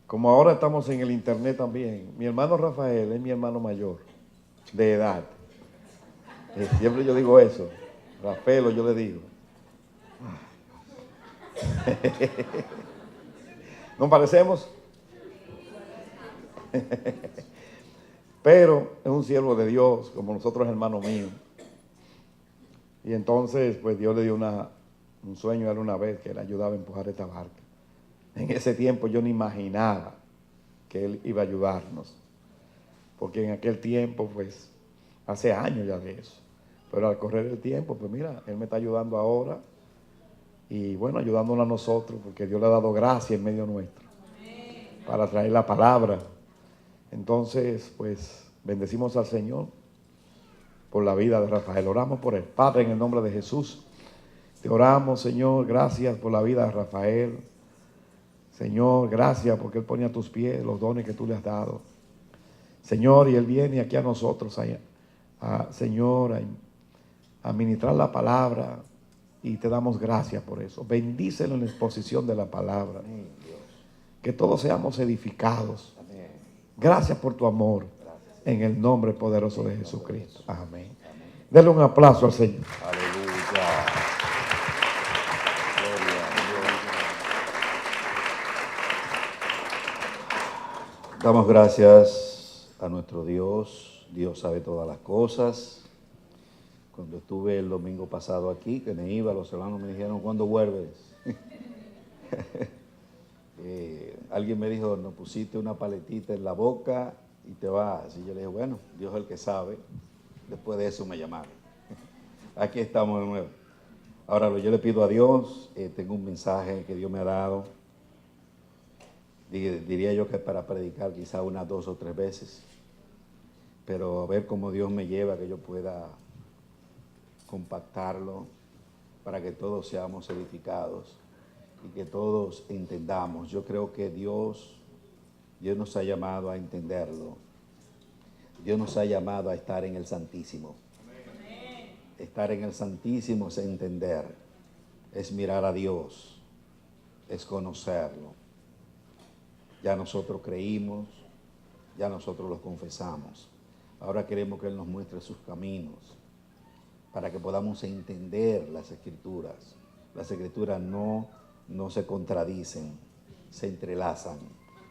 como ahora estamos en el internet también, mi hermano Rafael es mi hermano mayor, de edad. Siempre yo digo eso, Rafael, yo le digo. ¿No parecemos? Pero es un siervo de Dios, como nosotros hermanos míos. Y entonces, pues Dios le dio un sueño a él una vez, que él ayudaba a empujar esta barca. En ese tiempo yo ni imaginaba que él iba a ayudarnos. Porque en aquel tiempo, pues, hace años ya de eso. Pero al correr el tiempo, pues mira, él me está ayudando ahora. Y bueno, ayudándonos a nosotros, porque Dios le ha dado gracia en medio nuestro. Para traer la palabra. Entonces, pues, bendecimos al Señor por la vida de Rafael. Oramos por él. Padre, en el nombre de Jesús, te oramos, Señor, gracias por la vida de Rafael. Señor, gracias porque él pone a tus pies los dones que tú le has dado. Señor, y él viene aquí a nosotros, Señor, a ministrar la palabra, y te damos gracias por eso. Bendícelo en la exposición de la palabra. Amén, Dios. Que todos seamos edificados. Amén. Gracias por tu amor. Gracias, en el nombre poderoso de Jesucristo. Amén. Amén. Denle un aplauso al Señor. Aleluya. Damos gracias a nuestro Dios. Dios sabe todas las cosas. Cuando estuve el domingo pasado aquí, que me iba, los hermanos me dijeron, ¿cuándo vuelves? Alguien me dijo, nos pusiste una paletita en la boca y te vas. Y yo le dije, bueno, Dios es el que sabe. Después de eso me llamaron. Aquí estamos de nuevo. Ahora, yo le pido a Dios, tengo un mensaje que Dios me ha dado. Diría yo que para predicar quizá unas 2 o 3 veces. Pero a ver cómo Dios me lleva, que yo pueda compactarlo para que todos seamos edificados y que todos entendamos. Yo creo que Dios nos ha llamado a entenderlo. Dios nos ha llamado a estar en el Santísimo. Amén. Estar en el Santísimo es entender, es mirar a Dios, es conocerlo. Ya nosotros creímos, ya nosotros lo confesamos. Ahora queremos que Él nos muestre sus caminos, para que podamos entender las Escrituras. Las Escrituras no se contradicen, se entrelazan.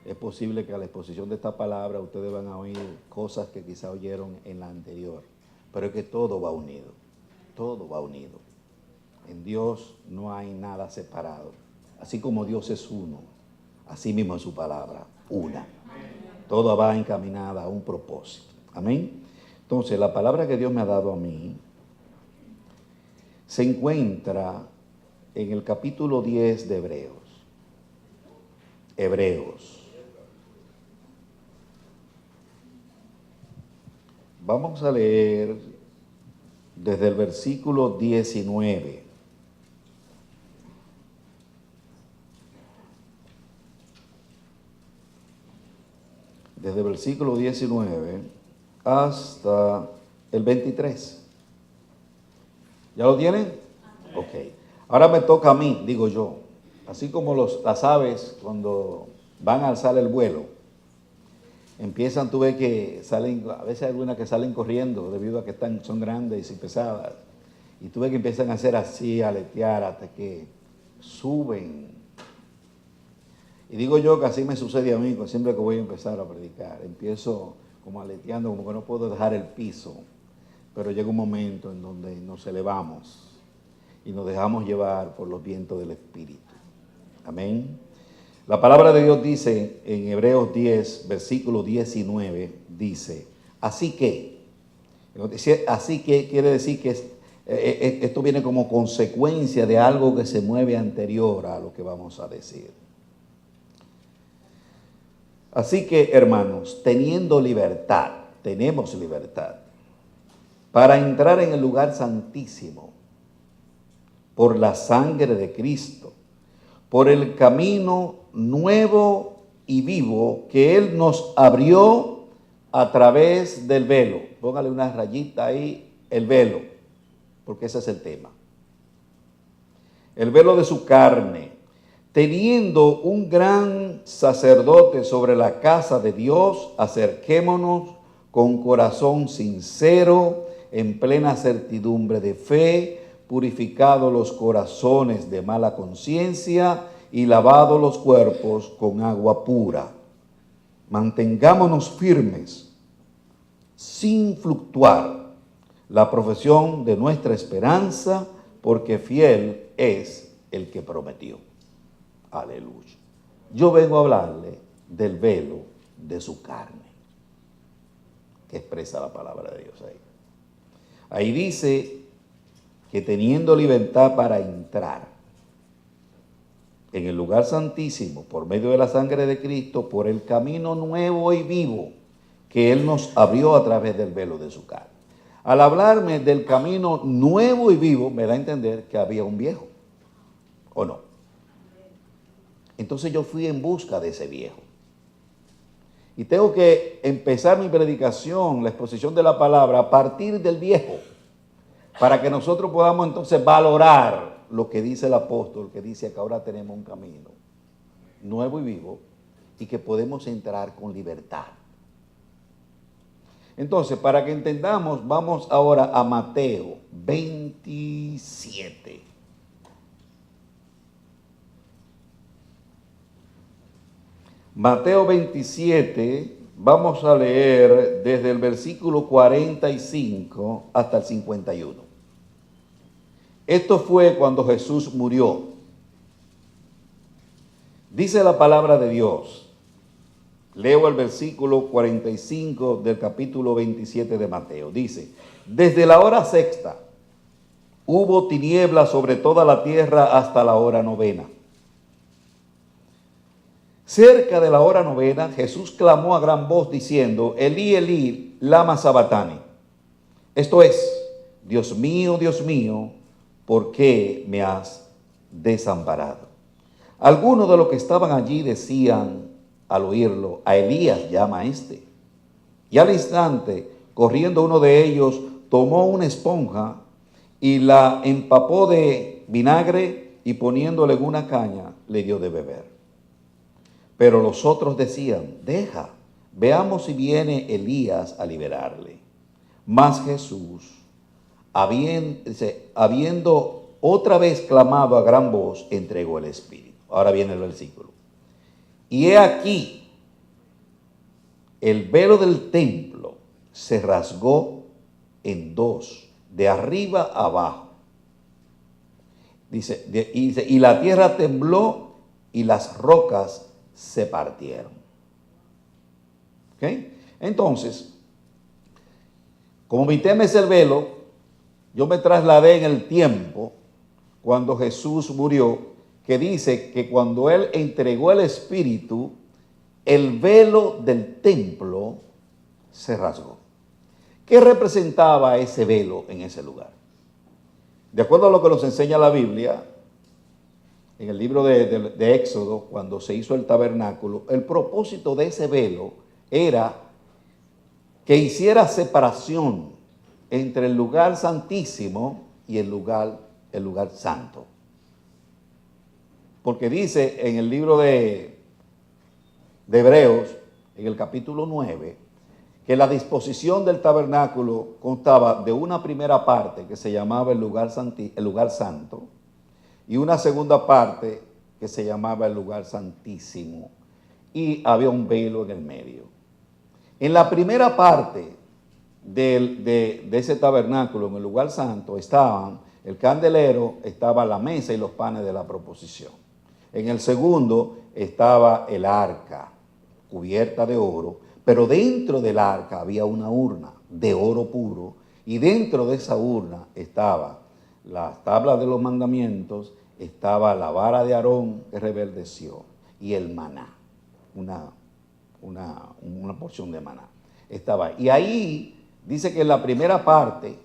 Es posible que a la exposición de esta palabra ustedes van a oír cosas que quizá oyeron en la anterior, pero es que todo va unido, todo va unido. En Dios no hay nada separado. Así como Dios es uno, así mismo es su palabra, una. Todo va encaminada a un propósito. Amén. Entonces, la palabra que Dios me ha dado a mí se encuentra en el capítulo 10 de Hebreos. Hebreos. Vamos a leer desde el versículo 19. Desde el versículo 19 hasta el 23. ¿Ya lo tienen? Ok. Ahora me toca a mí, digo yo. Así como las aves cuando van a alzar el vuelo, empiezan, tú ves que salen, a veces hay algunas que salen corriendo debido a que son grandes y pesadas. Y tú ves que empiezan a hacer así, a aletear hasta que suben. Y digo yo que así me sucede a mí siempre que voy a empezar a predicar. Empiezo como aleteando, como que no puedo dejar el piso. Pero llega un momento en donde nos elevamos y nos dejamos llevar por los vientos del Espíritu. Amén. La palabra de Dios dice en Hebreos 10, versículo 19, dice, así que quiere decir que esto viene como consecuencia de algo que se mueve anterior a lo que vamos a decir. Así que, hermanos, tenemos libertad para entrar en el lugar santísimo por la sangre de Cristo, por el camino nuevo y vivo que Él nos abrió a través del velo. Póngale una rayita ahí, el velo, porque ese es el tema. El velo de su carne, teniendo un gran sacerdote sobre la casa de Dios, acerquémonos con corazón sincero, en plena certidumbre de fe, purificados los corazones de mala conciencia y lavados los cuerpos con agua pura. Mantengámonos firmes, sin fluctuar, la profesión de nuestra esperanza, porque fiel es el que prometió. Aleluya. Yo vengo a hablarle del velo de su carne, que expresa la palabra de Dios ahí. Ahí dice que teniendo libertad para entrar en el lugar santísimo por medio de la sangre de Cristo, por el camino nuevo y vivo que Él nos abrió a través del velo de su carne. Al hablarme del camino nuevo y vivo, me da a entender que había un viejo, ¿o no? Entonces yo fui en busca de ese viejo. Y tengo que empezar mi predicación, la exposición de la palabra, a partir del viejo, para que nosotros podamos entonces valorar lo que dice el apóstol, que dice que ahora tenemos un camino nuevo y vivo y que podemos entrar con libertad. Entonces, para que entendamos, vamos ahora a Mateo 27. Mateo 27, vamos a leer desde el versículo 45 hasta el 51. Esto fue cuando Jesús murió. Dice la palabra de Dios. Leo el versículo 45 del capítulo 27 de Mateo. Dice, desde la hora sexta hubo tinieblas sobre toda la tierra hasta la hora novena. Cerca de la hora novena, Jesús clamó a gran voz diciendo, Elí, Elí, lama sabatani. Esto es, Dios mío, ¿por qué me has desamparado? Algunos de los que estaban allí decían al oírlo, a Elías llama a este. Y al instante, corriendo uno de ellos, tomó una esponja y la empapó de vinagre y poniéndole en una caña, le dio de beber. Pero los otros decían, deja, veamos si viene Elías a liberarle. Mas Jesús, habiendo otra vez clamado a gran voz, entregó el Espíritu. Ahora viene el versículo. Y he aquí, el velo del templo se rasgó en dos, de arriba a abajo. Dice, y la tierra tembló y las rocas se partieron. ¿Ok? Entonces, como mi tema es el velo, yo me trasladé en el tiempo cuando Jesús murió, que dice que cuando Él entregó el Espíritu, el velo del templo se rasgó. ¿Qué representaba ese velo en ese lugar? De acuerdo a lo que nos enseña la Biblia, en el libro de Éxodo, cuando se hizo el tabernáculo, el propósito de ese velo era que hiciera separación entre el lugar santísimo y el lugar santo. Porque dice en el libro de Hebreos, en el capítulo 9, que la disposición del tabernáculo constaba de una primera parte que se llamaba el lugar santo, y una segunda parte que se llamaba el lugar santísimo, y había un velo en el medio. En la primera parte de ese tabernáculo, en el lugar santo, estaban el candelero, estaba la mesa y los panes de la proposición. En el segundo estaba el arca, cubierta de oro, pero dentro del arca había una urna de oro puro, y dentro de esa urna estaba las tablas de los mandamientos, estaba la vara de Aarón que reverdeció y el maná, una porción de maná. Estaba ahí. Y ahí dice que en la primera parte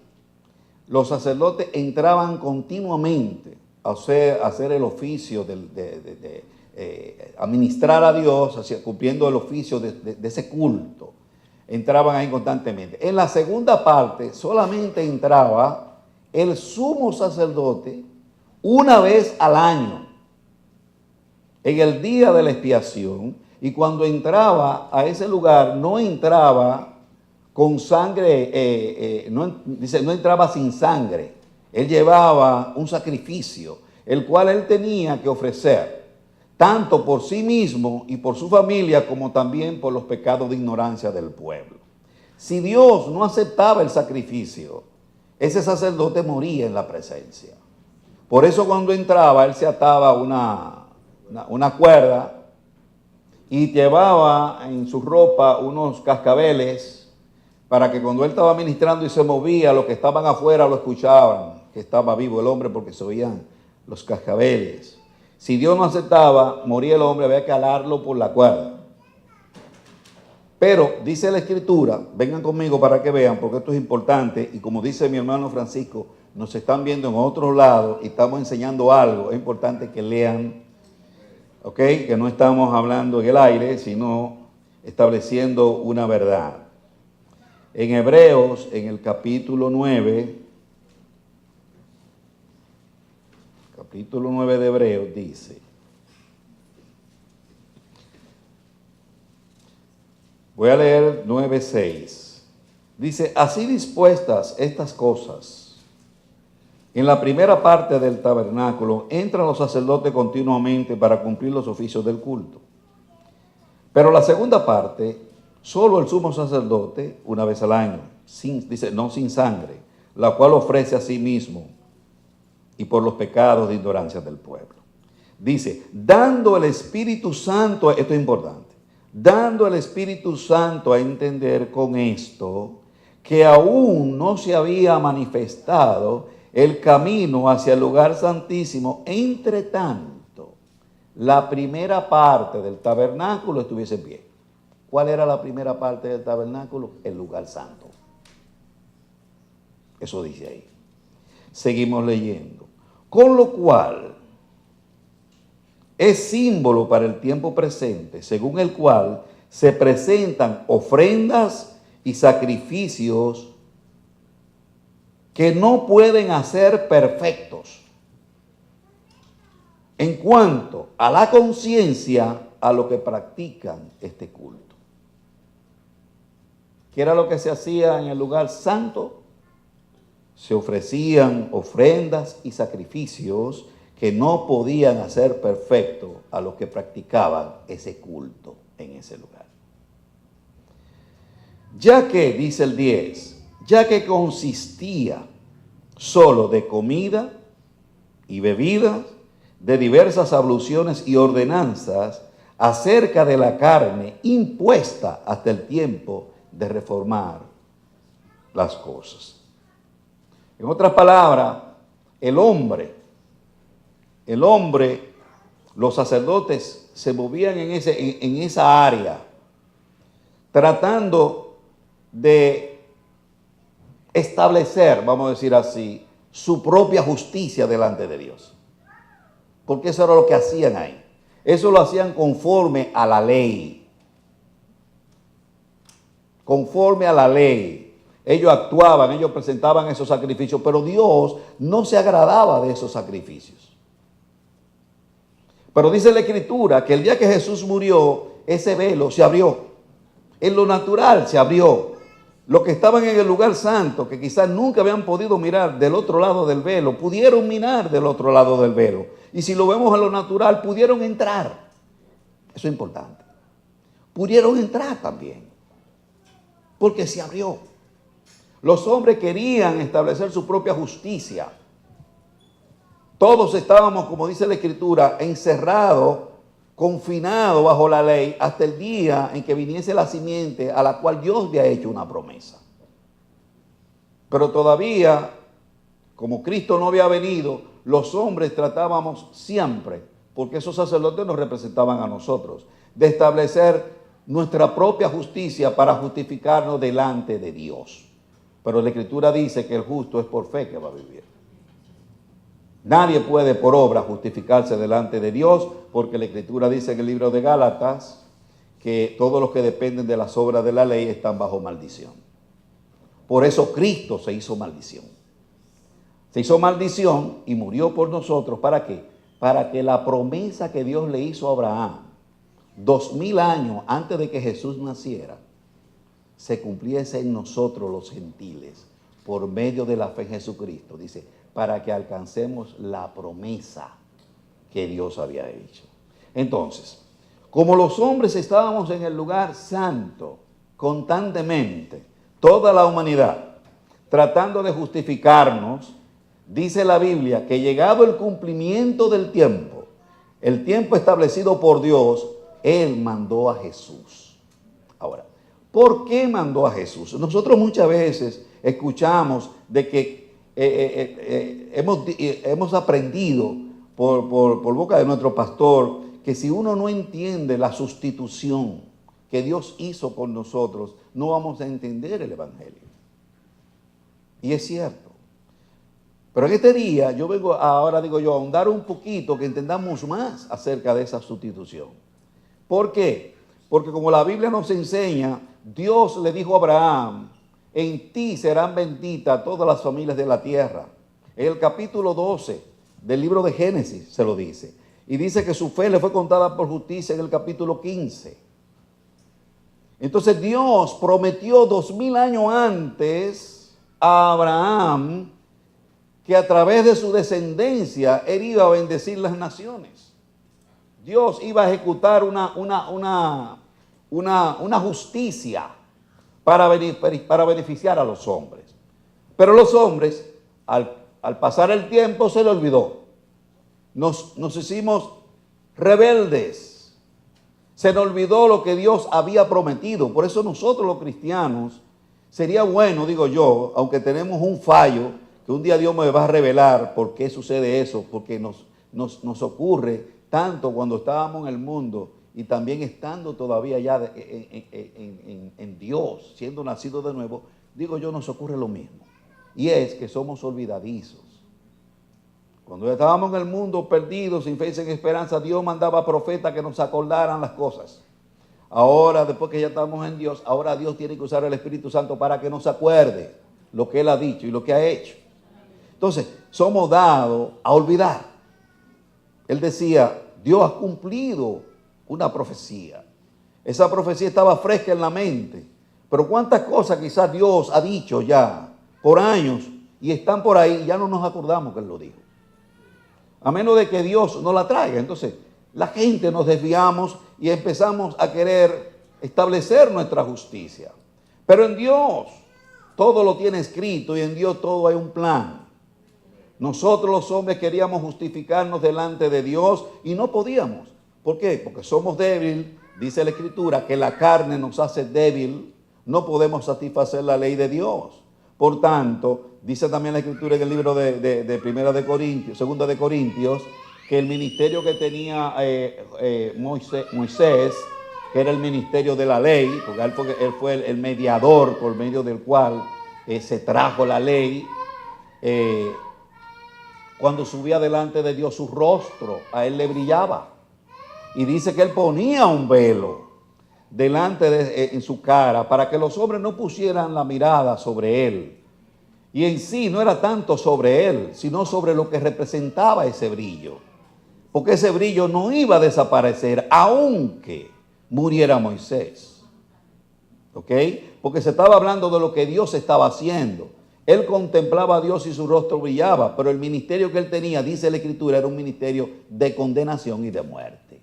los sacerdotes entraban continuamente a hacer el oficio de administrar a Dios, cumpliendo el oficio de ese culto. Entraban ahí constantemente. En la segunda parte solamente entraba el sumo sacerdote una vez al año. en el día de la expiación, y cuando entraba a ese lugar, no entraba con sangre, dice, no entraba sin sangre. Él llevaba un sacrificio, el cual él tenía que ofrecer, tanto por sí mismo y por su familia, como también por los pecados de ignorancia del pueblo. Si Dios no aceptaba el sacrificio, ese sacerdote moría en la presencia. Por eso cuando entraba, él se ataba una cuerda y llevaba en su ropa unos cascabeles para que cuando él estaba ministrando y se movía, los que estaban afuera lo escuchaban, que estaba vivo el hombre, porque se oían los cascabeles. Si Dios no aceptaba, moría el hombre, había que alarlo por la cuerda. Pero dice la Escritura, vengan conmigo para que vean, porque esto es importante, y como dice mi hermano Francisco, nos están viendo en otros lados y estamos enseñando algo. Es importante que lean, ¿ok? Que no estamos hablando en el aire, sino estableciendo una verdad. En Hebreos, en el capítulo 9 de Hebreos dice, voy a leer 9:6. Dice, así dispuestas estas cosas, en la primera parte del tabernáculo entran los sacerdotes continuamente para cumplir los oficios del culto. Pero la segunda parte, solo el sumo sacerdote una vez al año, dice, no sin sangre, la cual ofrece a sí mismo y por los pecados de ignorancia del pueblo. Dice, dando el Espíritu Santo, esto es importante, dando el Espíritu Santo a entender con esto que aún no se había manifestado el camino hacia el lugar santísimo, entre tanto, la primera parte del tabernáculo estuviese en pie. ¿Cuál era la primera parte del tabernáculo? El lugar santo. Eso dice ahí. Seguimos leyendo. Con lo cual es símbolo para el tiempo presente, según el cual se presentan ofrendas y sacrificios que no pueden hacer perfectos en cuanto a la conciencia a lo que practican este culto. ¿Qué era lo que se hacía en el lugar santo? Se ofrecían ofrendas y sacrificios que no podían hacer perfecto a los que practicaban ese culto en ese lugar. Ya que, dice el 10, ya que consistía solo de comida y bebidas, de diversas abluciones y ordenanzas acerca de la carne impuesta hasta el tiempo de reformar las cosas. En otras palabras, el hombre, los sacerdotes se movían en esa área, tratando de establecer, vamos a decir así, su propia justicia delante de Dios. Porque eso era lo que hacían ahí. Eso lo hacían conforme a la ley. Conforme a la ley. Ellos actuaban, ellos presentaban esos sacrificios, pero Dios no se agradaba de esos sacrificios. Pero dice la Escritura que el día que Jesús murió, ese velo se abrió. En lo natural se abrió. Los que estaban en el lugar santo, que quizás nunca habían podido mirar del otro lado del velo, pudieron mirar del otro lado del velo. Y si lo vemos a lo natural, pudieron entrar. Eso es importante. Pudieron entrar también, porque se abrió. Los hombres querían establecer su propia justicia. Todos estábamos, como dice la Escritura, encerrados, confinados bajo la ley hasta el día en que viniese la simiente a la cual Dios había hecho una promesa. Pero todavía, como Cristo no había venido, los hombres tratábamos siempre, porque esos sacerdotes nos representaban a nosotros, de establecer nuestra propia justicia para justificarnos delante de Dios. Pero la Escritura dice que el justo es por fe que va a vivir. Nadie puede por obra justificarse delante de Dios, porque la Escritura dice en el libro de Gálatas que todos los que dependen de las obras de la ley están bajo maldición. Por eso Cristo se hizo maldición. Se hizo maldición y murió por nosotros. ¿Para qué? para que la promesa que Dios le hizo a Abraham 2000 años antes de que Jesús naciera se cumpliese en nosotros los gentiles por medio de la fe en Jesucristo. Dice, para que alcancemos la promesa que Dios había hecho. Entonces, como los hombres estábamos en el lugar santo constantemente, toda la humanidad, tratando de justificarnos, dice la Biblia que llegado el cumplimiento del tiempo, el tiempo establecido por Dios, Él mandó a Jesús. Ahora, ¿por qué mandó a Jesús? Nosotros muchas veces escuchamos de que hemos aprendido por boca de nuestro pastor que si uno no entiende la sustitución que Dios hizo con nosotros, no vamos a entender el Evangelio. Y es cierto. Pero en este día yo vengo ahora, digo yo, a ahondar un poquito, que entendamos más acerca de esa sustitución. ¿Por qué? Porque como la Biblia nos enseña, Dios le dijo a Abraham, en ti serán benditas todas las familias de la tierra. En el capítulo 12 del libro de Génesis se lo dice. Y dice que su fe le fue contada por justicia en el capítulo 15. Entonces Dios prometió 2000 años antes a Abraham que a través de su descendencia él iba a bendecir las naciones. Dios iba a ejecutar una justicia para beneficiar a los hombres. Pero los hombres, al pasar el tiempo, se le olvidó. Nos hicimos rebeldes. Se nos olvidó lo que Dios había prometido. Por eso nosotros los cristianos, sería bueno, digo yo, aunque tenemos un fallo, que un día Dios me va a revelar por qué sucede eso, porque nos ocurre tanto cuando estábamos en el mundo y también estando todavía ya en Dios, siendo nacidos de nuevo, digo yo, nos ocurre lo mismo. Y es que somos olvidadizos. Cuando estábamos en el mundo perdidos, sin fe y sin esperanza, Dios mandaba profetas que nos acordaran las cosas. Ahora, después que ya estamos en Dios, ahora Dios tiene que usar el Espíritu Santo para que nos acuerde lo que Él ha dicho y lo que ha hecho. Entonces, somos dados a olvidar. Él decía, Dios ha cumplido una profecía. Esa profecía estaba fresca en la mente. Pero cuántas cosas quizás Dios ha dicho ya por años y están por ahí y ya no nos acordamos que Él lo dijo. A menos de que Dios nos la traiga. Entonces, la gente nos desviamos y empezamos a querer establecer nuestra justicia. Pero en Dios todo lo tiene escrito y en Dios todo hay un plan. Nosotros los hombres queríamos justificarnos delante de Dios y no podíamos. ¿Por qué? Porque somos débiles. Dice la Escritura que la carne nos hace débil. No podemos satisfacer la ley de Dios. Por tanto, dice también la Escritura en el libro de Primera de Corintios, Segunda de Corintios, que el ministerio que tenía Moisés, que era el ministerio de la ley, porque él fue el mediador por medio del cual se trajo la ley, cuando subía delante de Dios, su rostro a él le brillaba. Y dice que él ponía un velo delante en su cara para que los hombres no pusieran la mirada sobre él. Y en sí no era tanto sobre él, sino sobre lo que representaba ese brillo. Porque ese brillo no iba a desaparecer aunque muriera Moisés. ¿Ok? Porque se estaba hablando de lo que Dios estaba haciendo. Él contemplaba a Dios y su rostro brillaba, pero el ministerio que él tenía, dice la Escritura, era un ministerio de condenación y de muerte.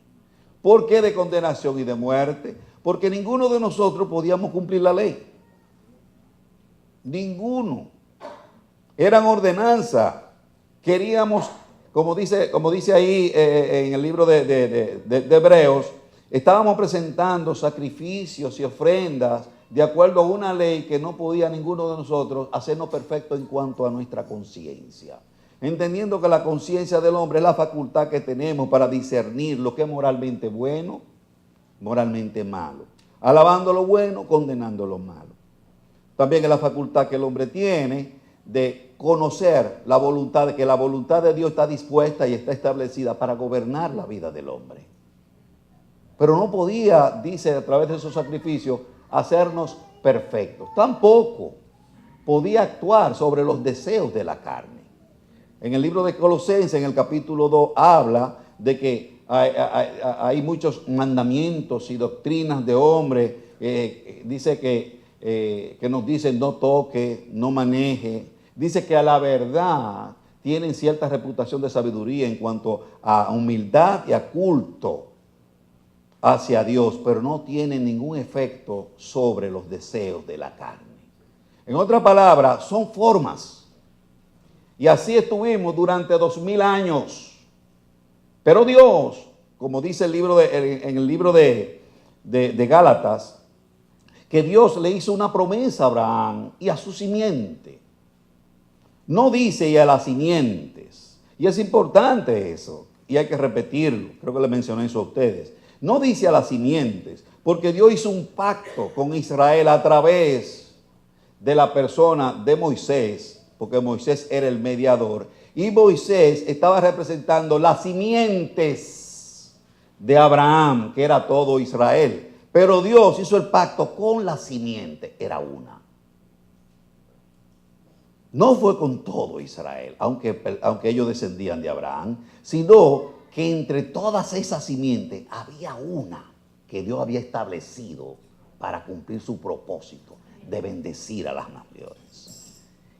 ¿Por qué de condenación y de muerte? Porque ninguno de nosotros podíamos cumplir la ley. Ninguno. Eran ordenanzas. Queríamos, como dice ahí en el libro de Hebreos, estábamos presentando sacrificios y ofrendas de acuerdo a una ley que no podía ninguno de nosotros hacernos perfectos en cuanto a nuestra conciencia. Entendiendo que la conciencia del hombre es la facultad que tenemos para discernir lo que es moralmente bueno, moralmente malo. Alabando lo bueno, condenando lo malo. También es la facultad que el hombre tiene de conocer la voluntad, que la voluntad de Dios está dispuesta y está establecida para gobernar la vida del hombre. Pero no podía, dice, a través de esos sacrificios, hacernos perfectos. Tampoco podía actuar sobre los deseos de la carne. En el libro de Colosenses, en el capítulo 2, habla de que hay muchos mandamientos y doctrinas de hombres. Dice que nos dicen no toque, no maneje. Dice que a la verdad tienen cierta reputación de sabiduría en cuanto a humildad y a culto hacia Dios, pero no tienen ningún efecto sobre los deseos de la carne. En otras palabras, son formas. Y así estuvimos durante 2000 años. Pero Dios, como dice en el libro de Gálatas, que Dios le hizo una promesa a Abraham y a su simiente. No dice y a las simientes. Y es importante eso. Y hay que repetirlo. Creo que le mencioné eso a ustedes. No dice a las simientes, porque Dios hizo un pacto con Israel a través de la persona de Moisés, porque Moisés era el mediador. Y Moisés estaba representando las simientes de Abraham, que era todo Israel. Pero Dios hizo el pacto con la simiente, era una. No fue con todo Israel, aunque ellos descendían de Abraham, sino que entre todas esas simientes había una que Dios había establecido para cumplir su propósito de bendecir a las naciones.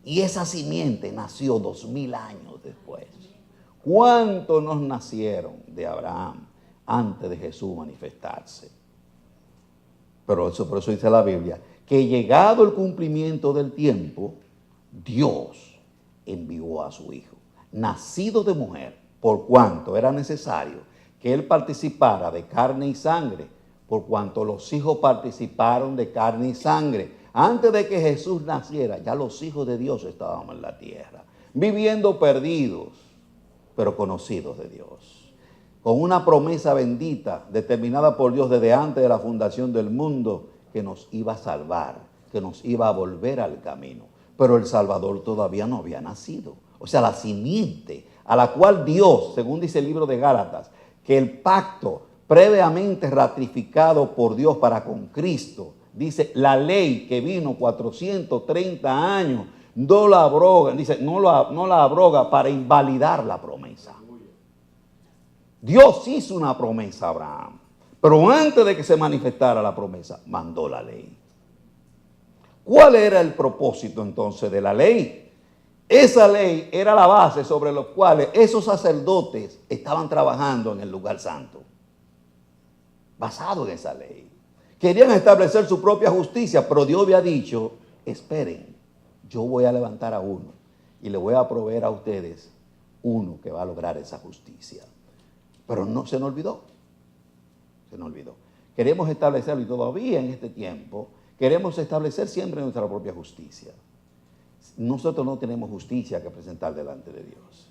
Y esa simiente nació 2000 años después. ¿Cuántos nos nacieron de Abraham antes de Jesús manifestarse? Pero por eso dice la Biblia, que llegado el cumplimiento del tiempo, Dios envió a su Hijo, nacido de mujer, por cuanto era necesario que Él participara de carne y sangre, por cuanto los hijos participaron de carne y sangre. Antes de que Jesús naciera, ya los hijos de Dios estábamos en la tierra, viviendo perdidos, pero conocidos de Dios, con una promesa bendita determinada por Dios desde antes de la fundación del mundo, que nos iba a salvar, que nos iba a volver al camino. Pero el Salvador todavía no había nacido. O sea, la simiente a la cual Dios, según dice el libro de Gálatas, que el pacto previamente ratificado por Dios para con Cristo, dice, la ley que vino 430 años, no la abroga, dice, no la abroga para invalidar la promesa. Dios hizo una promesa a Abraham, pero antes de que se manifestara la promesa, mandó la ley. ¿Cuál era el propósito entonces de la ley? Esa ley era la base sobre la cual esos sacerdotes estaban trabajando en el lugar santo. Basado en esa ley. Querían establecer su propia justicia, pero Dios había dicho, esperen, yo voy a levantar a uno y le voy a proveer a ustedes uno que va a lograr esa justicia. Pero no se nos olvidó. Se nos olvidó. Queremos establecerlo y todavía en este tiempo queremos establecer siempre nuestra propia justicia. Nosotros no tenemos justicia que presentar delante de Dios.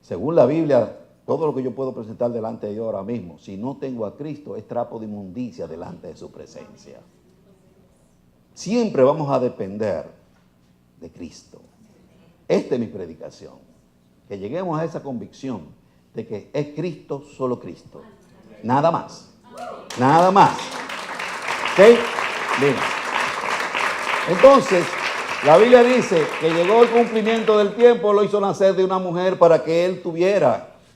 Según la Biblia, todo lo que yo puedo presentar delante de Dios ahora mismo, si no tengo a Cristo, es trapo de inmundicia delante de su presencia. Siempre vamos a depender de Cristo. Esta es mi predicación. Que lleguemos a esa convicción de que es Cristo, solo Cristo. Nada más. Nada más. ¿Ok? Bien. Entonces, la Biblia dice que llegó el cumplimiento del tiempo, lo hizo nacer de una mujer para que Él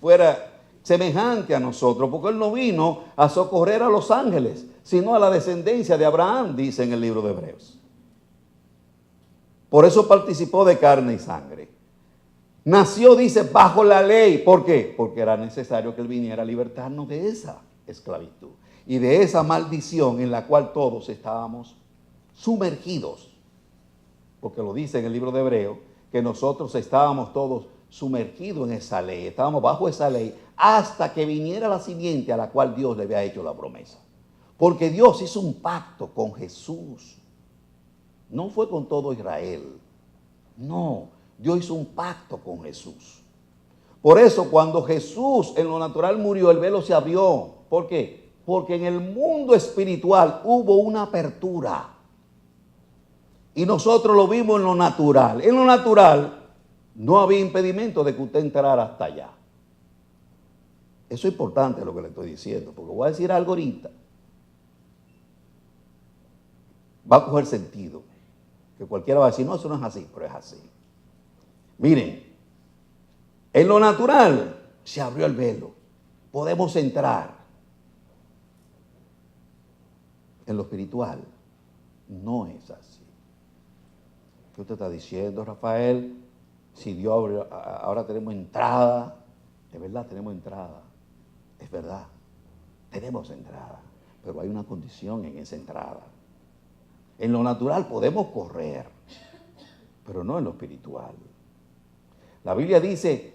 fuera semejante a nosotros, porque Él no vino a socorrer a los ángeles, sino a la descendencia de Abraham, dice en el libro de Hebreos. Por eso participó de carne y sangre. Nació, dice, bajo la ley. ¿Por qué? Porque era necesario que Él viniera a libertarnos de esa esclavitud y de esa maldición en la cual todos estábamos sumergidos. Porque lo dice en el libro de Hebreos, que nosotros estábamos todos sumergidos en esa ley, estábamos bajo esa ley, hasta que viniera la simiente a la cual Dios le había hecho la promesa. Porque Dios hizo un pacto con Jesús. No fue con todo Israel. No, Dios hizo un pacto con Jesús. Por eso cuando Jesús en lo natural murió, el velo se abrió. ¿Por qué? Porque en el mundo espiritual hubo una apertura. Y nosotros lo vimos en lo natural. En lo natural no había impedimento de que usted entrara hasta allá. Eso es importante lo que le estoy diciendo, porque voy a decir algo ahorita. Va a coger sentido. Que cualquiera va a decir, no, eso no es así, pero es así. Miren, En lo natural se abrió el velo. Podemos entrar. En lo espiritual no es así. ¿Qué usted está diciendo, Rafael? Si Dios abrió, ahora tenemos entrada. Es verdad, tenemos entrada. Es verdad, tenemos entrada. Pero hay una condición en esa entrada. En lo natural podemos correr, pero no en lo espiritual. La Biblia dice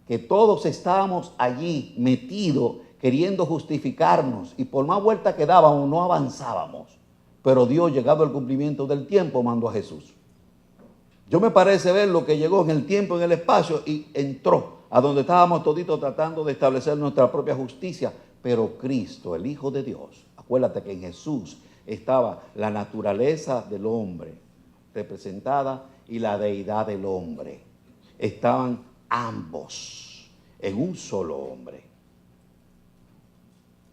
que todos estábamos allí metidos queriendo justificarnos y por más vuelta que dábamos no avanzábamos. Pero Dios, llegado al cumplimiento del tiempo, mandó a Jesús. Yo me parece ver lo que llegó en el tiempo, en el espacio y entró a donde estábamos toditos tratando de establecer nuestra propia justicia. Pero Cristo, el Hijo de Dios, acuérdate que en Jesús estaba la naturaleza del hombre representada y la deidad del hombre. Estaban ambos en un solo hombre.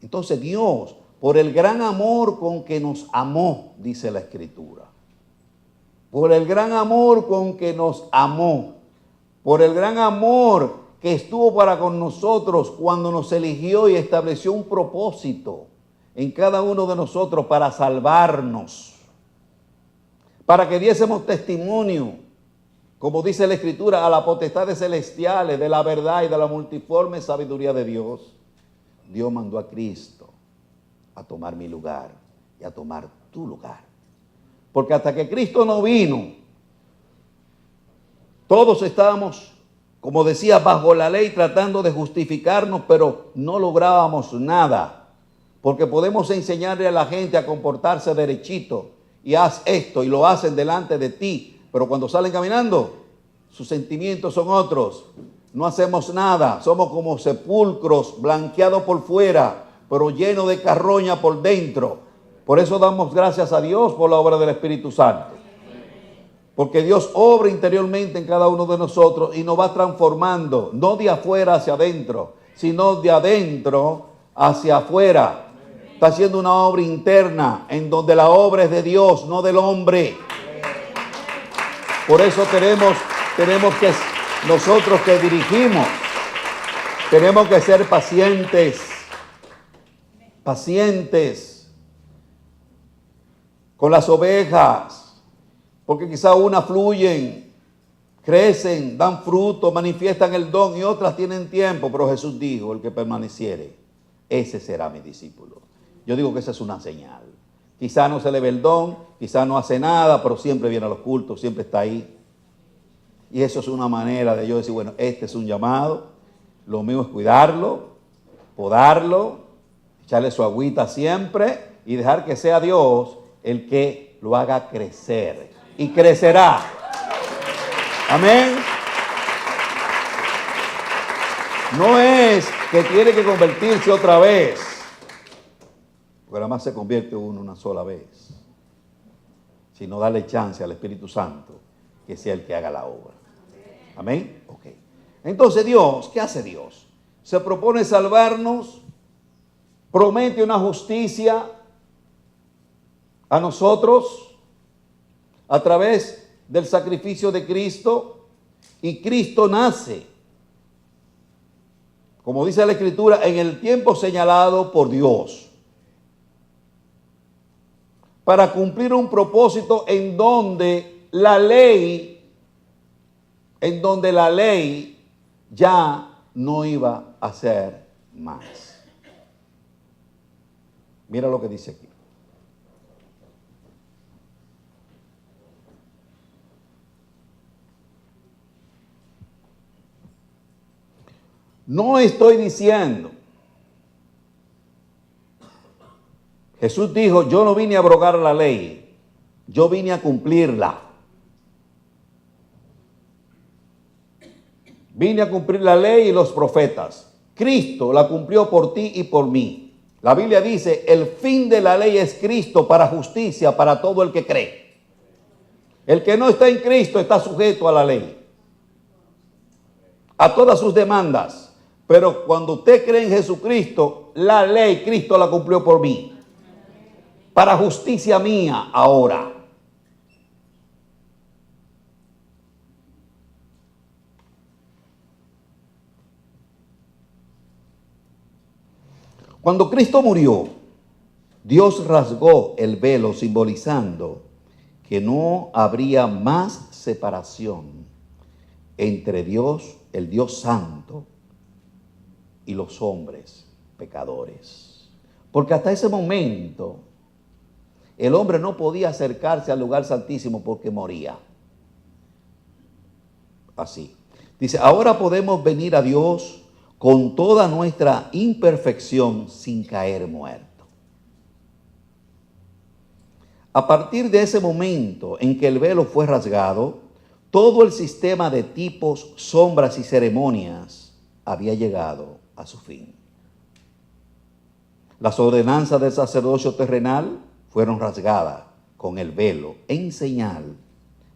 Entonces Dios, por el gran amor con que nos amó, dice la Escritura, por el gran amor con que nos amó, por el gran amor que estuvo para con nosotros cuando nos eligió y estableció un propósito en cada uno de nosotros para salvarnos, para que diésemos testimonio, como dice la Escritura, a las potestades celestiales de la verdad y de la multiforme sabiduría de Dios. Dios mandó a Cristo a tomar mi lugar y a tomar tu lugar. Porque hasta que Cristo no vino, todos estábamos, como decía, bajo la ley tratando de justificarnos, pero no lográbamos nada. Porque podemos enseñarle a la gente a comportarse derechito y haz esto y lo hacen delante de ti. Pero cuando salen caminando, sus sentimientos son otros. No hacemos nada, somos como sepulcros blanqueados por fuera, pero llenos de carroña por dentro. Por eso damos gracias a Dios por la obra del Espíritu Santo. Porque Dios obra interiormente en cada uno de nosotros y nos va transformando, no de afuera hacia adentro, sino de adentro hacia afuera. Está haciendo una obra interna en donde la obra es de Dios, no del hombre. Por eso tenemos que nosotros que dirigimos, tenemos que ser pacientes con las ovejas, porque quizá unas fluyen, crecen, dan fruto, manifiestan el don y otras tienen tiempo, pero Jesús dijo, el que permaneciere, ese será mi discípulo. Yo digo que esa es una señal. Quizá no se le ve el don, quizá no hace nada, pero siempre viene a los cultos, siempre está ahí. Y eso es una manera de yo decir, bueno, este es un llamado, lo mío es cuidarlo, podarlo, echarle su agüita siempre y dejar que sea Dios el que lo haga crecer. Y crecerá. Amén. No es que tiene que convertirse otra vez, porque nada más se convierte uno una sola vez, sino darle chance al Espíritu Santo que sea el que haga la obra. Amén. Ok. Entonces Dios, ¿qué hace Dios? Se propone salvarnos, promete una justicia a nosotros a través del sacrificio de Cristo, y Cristo nace, como dice la Escritura, en el tiempo señalado por Dios, para cumplir un propósito en donde la ley ya no iba a ser más. Mira lo que dice aquí. No estoy diciendo, Jesús dijo, yo no vine a abrogar la ley, yo vine a cumplirla. Vine a cumplir la ley y los profetas. Cristo la cumplió por ti y por mí. La Biblia dice, el fin de la ley es Cristo para justicia para todo el que cree. El que no está en Cristo está sujeto a la ley, a todas sus demandas. Pero cuando usted cree en Jesucristo, la ley Cristo la cumplió por mí, para justicia mía ahora. Cuando Cristo murió, Dios rasgó el velo simbolizando que no habría más separación entre Dios, el Dios Santo, y los hombres pecadores. Porque hasta ese momento el hombre no podía acercarse al lugar santísimo porque moría. Así. Dice, ahora podemos venir a Dios con toda nuestra imperfección sin caer muerto. A partir de ese momento en que el velo fue rasgado, todo el sistema de tipos, sombras y ceremonias había llegado a su fin. Las ordenanzas del sacerdocio terrenal fueron rasgadas con el velo en señal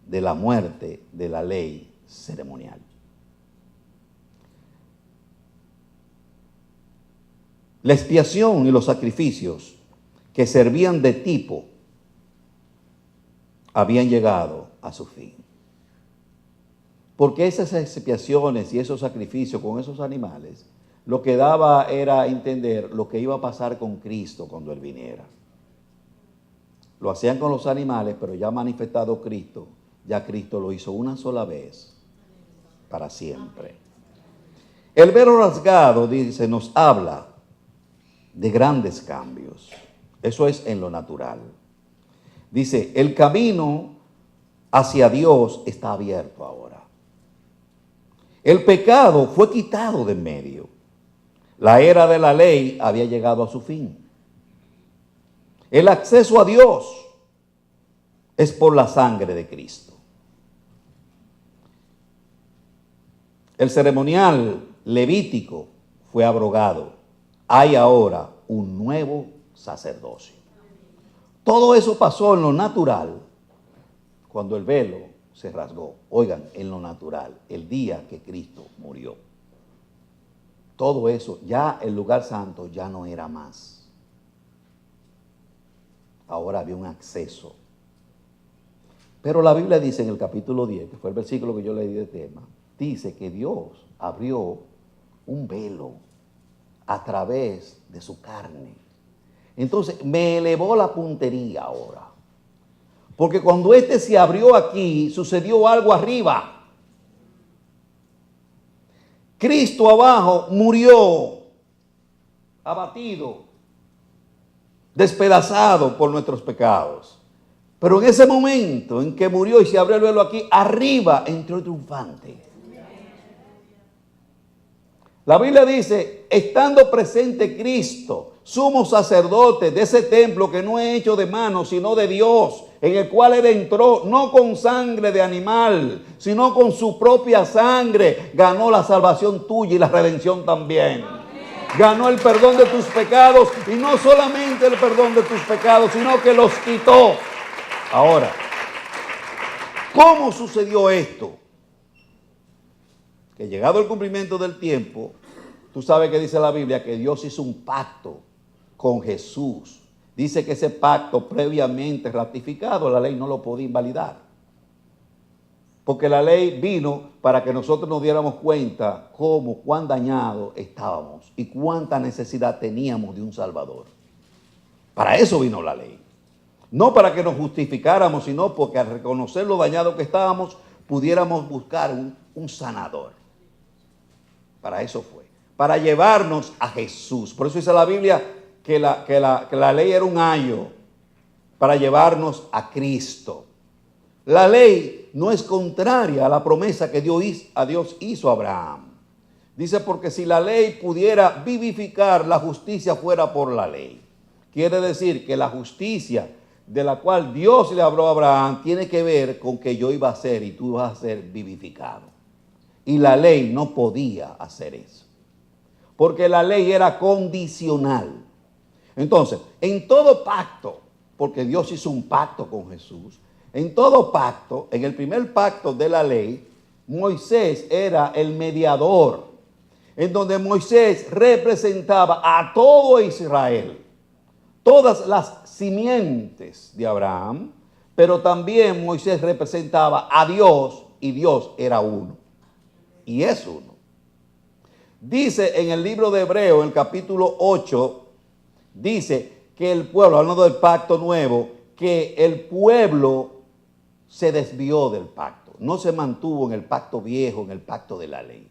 de la muerte de la ley ceremonial. La expiación y los sacrificios que servían de tipo habían llegado a su fin. Porque esas expiaciones y esos sacrificios con esos animales, lo que daba era entender lo que iba a pasar con Cristo cuando Él viniera. Lo hacían con los animales, pero ya manifestado Cristo, ya Cristo lo hizo una sola vez, para siempre. El velo rasgado, dice, nos habla de grandes cambios. Eso es en lo natural. Dice, el camino hacia Dios está abierto ahora. El pecado fue quitado de en medio. La era de la ley había llegado a su fin. El acceso a Dios es por la sangre de Cristo. El ceremonial levítico fue abrogado. Hay ahora un nuevo sacerdocio. Todo eso pasó en lo natural cuando el velo se rasgó. Oigan, en lo natural, el día que Cristo murió. Todo eso, ya el lugar santo ya no era más. Ahora había un acceso. Pero la Biblia dice en el capítulo 10, que fue el versículo que yo leí de tema, dice que Dios abrió un velo a través de su carne. Entonces me elevó la puntería ahora. Porque cuando este se abrió aquí, sucedió algo arriba. Cristo abajo murió, abatido, despedazado por nuestros pecados. Pero en ese momento en que murió y se abrió el velo aquí, arriba entró triunfante. La Biblia dice, estando presente Cristo, sumo sacerdote de ese templo que no es hecho de manos, sino de Dios, en el cual Él entró, no con sangre de animal, sino con su propia sangre, ganó la salvación tuya y la redención también. Ganó el perdón de tus pecados, y no solamente el perdón de tus pecados, sino que los quitó. Ahora, ¿cómo sucedió esto? Que llegado el cumplimiento del tiempo, tú sabes que dice la Biblia que Dios hizo un pacto con Jesús. Dice que ese pacto previamente ratificado, la ley no lo podía invalidar. Porque la ley vino para que nosotros nos diéramos cuenta cuán dañados estábamos y cuánta necesidad teníamos de un Salvador. Para eso vino la ley. No para que nos justificáramos, sino porque al reconocer lo dañados que estábamos, pudiéramos buscar un sanador. Para eso fue. Para llevarnos a Jesús. Por eso dice la Biblia que la ley era un ayo para llevarnos a Cristo. La ley no es contraria a la promesa que Dios hizo a Abraham. Dice, porque si la ley pudiera vivificar, la justicia fuera por la ley. Quiere decir que la justicia de la cual Dios le habló a Abraham tiene que ver con que yo iba a ser y tú vas a ser vivificado. Y la ley no podía hacer eso. Porque la ley era condicional. Entonces, en todo pacto, porque Dios hizo un pacto con Jesús, en todo pacto, en el primer pacto de la ley, Moisés era el mediador, en donde Moisés representaba a todo Israel, todas las simientes de Abraham, pero también Moisés representaba a Dios y Dios era uno. Y es uno. Dice en el libro de Hebreo, en el capítulo 8, dice que el pueblo, hablando del pacto nuevo, que el pueblo se desvió del pacto, no se mantuvo en el pacto viejo, en el pacto de la ley.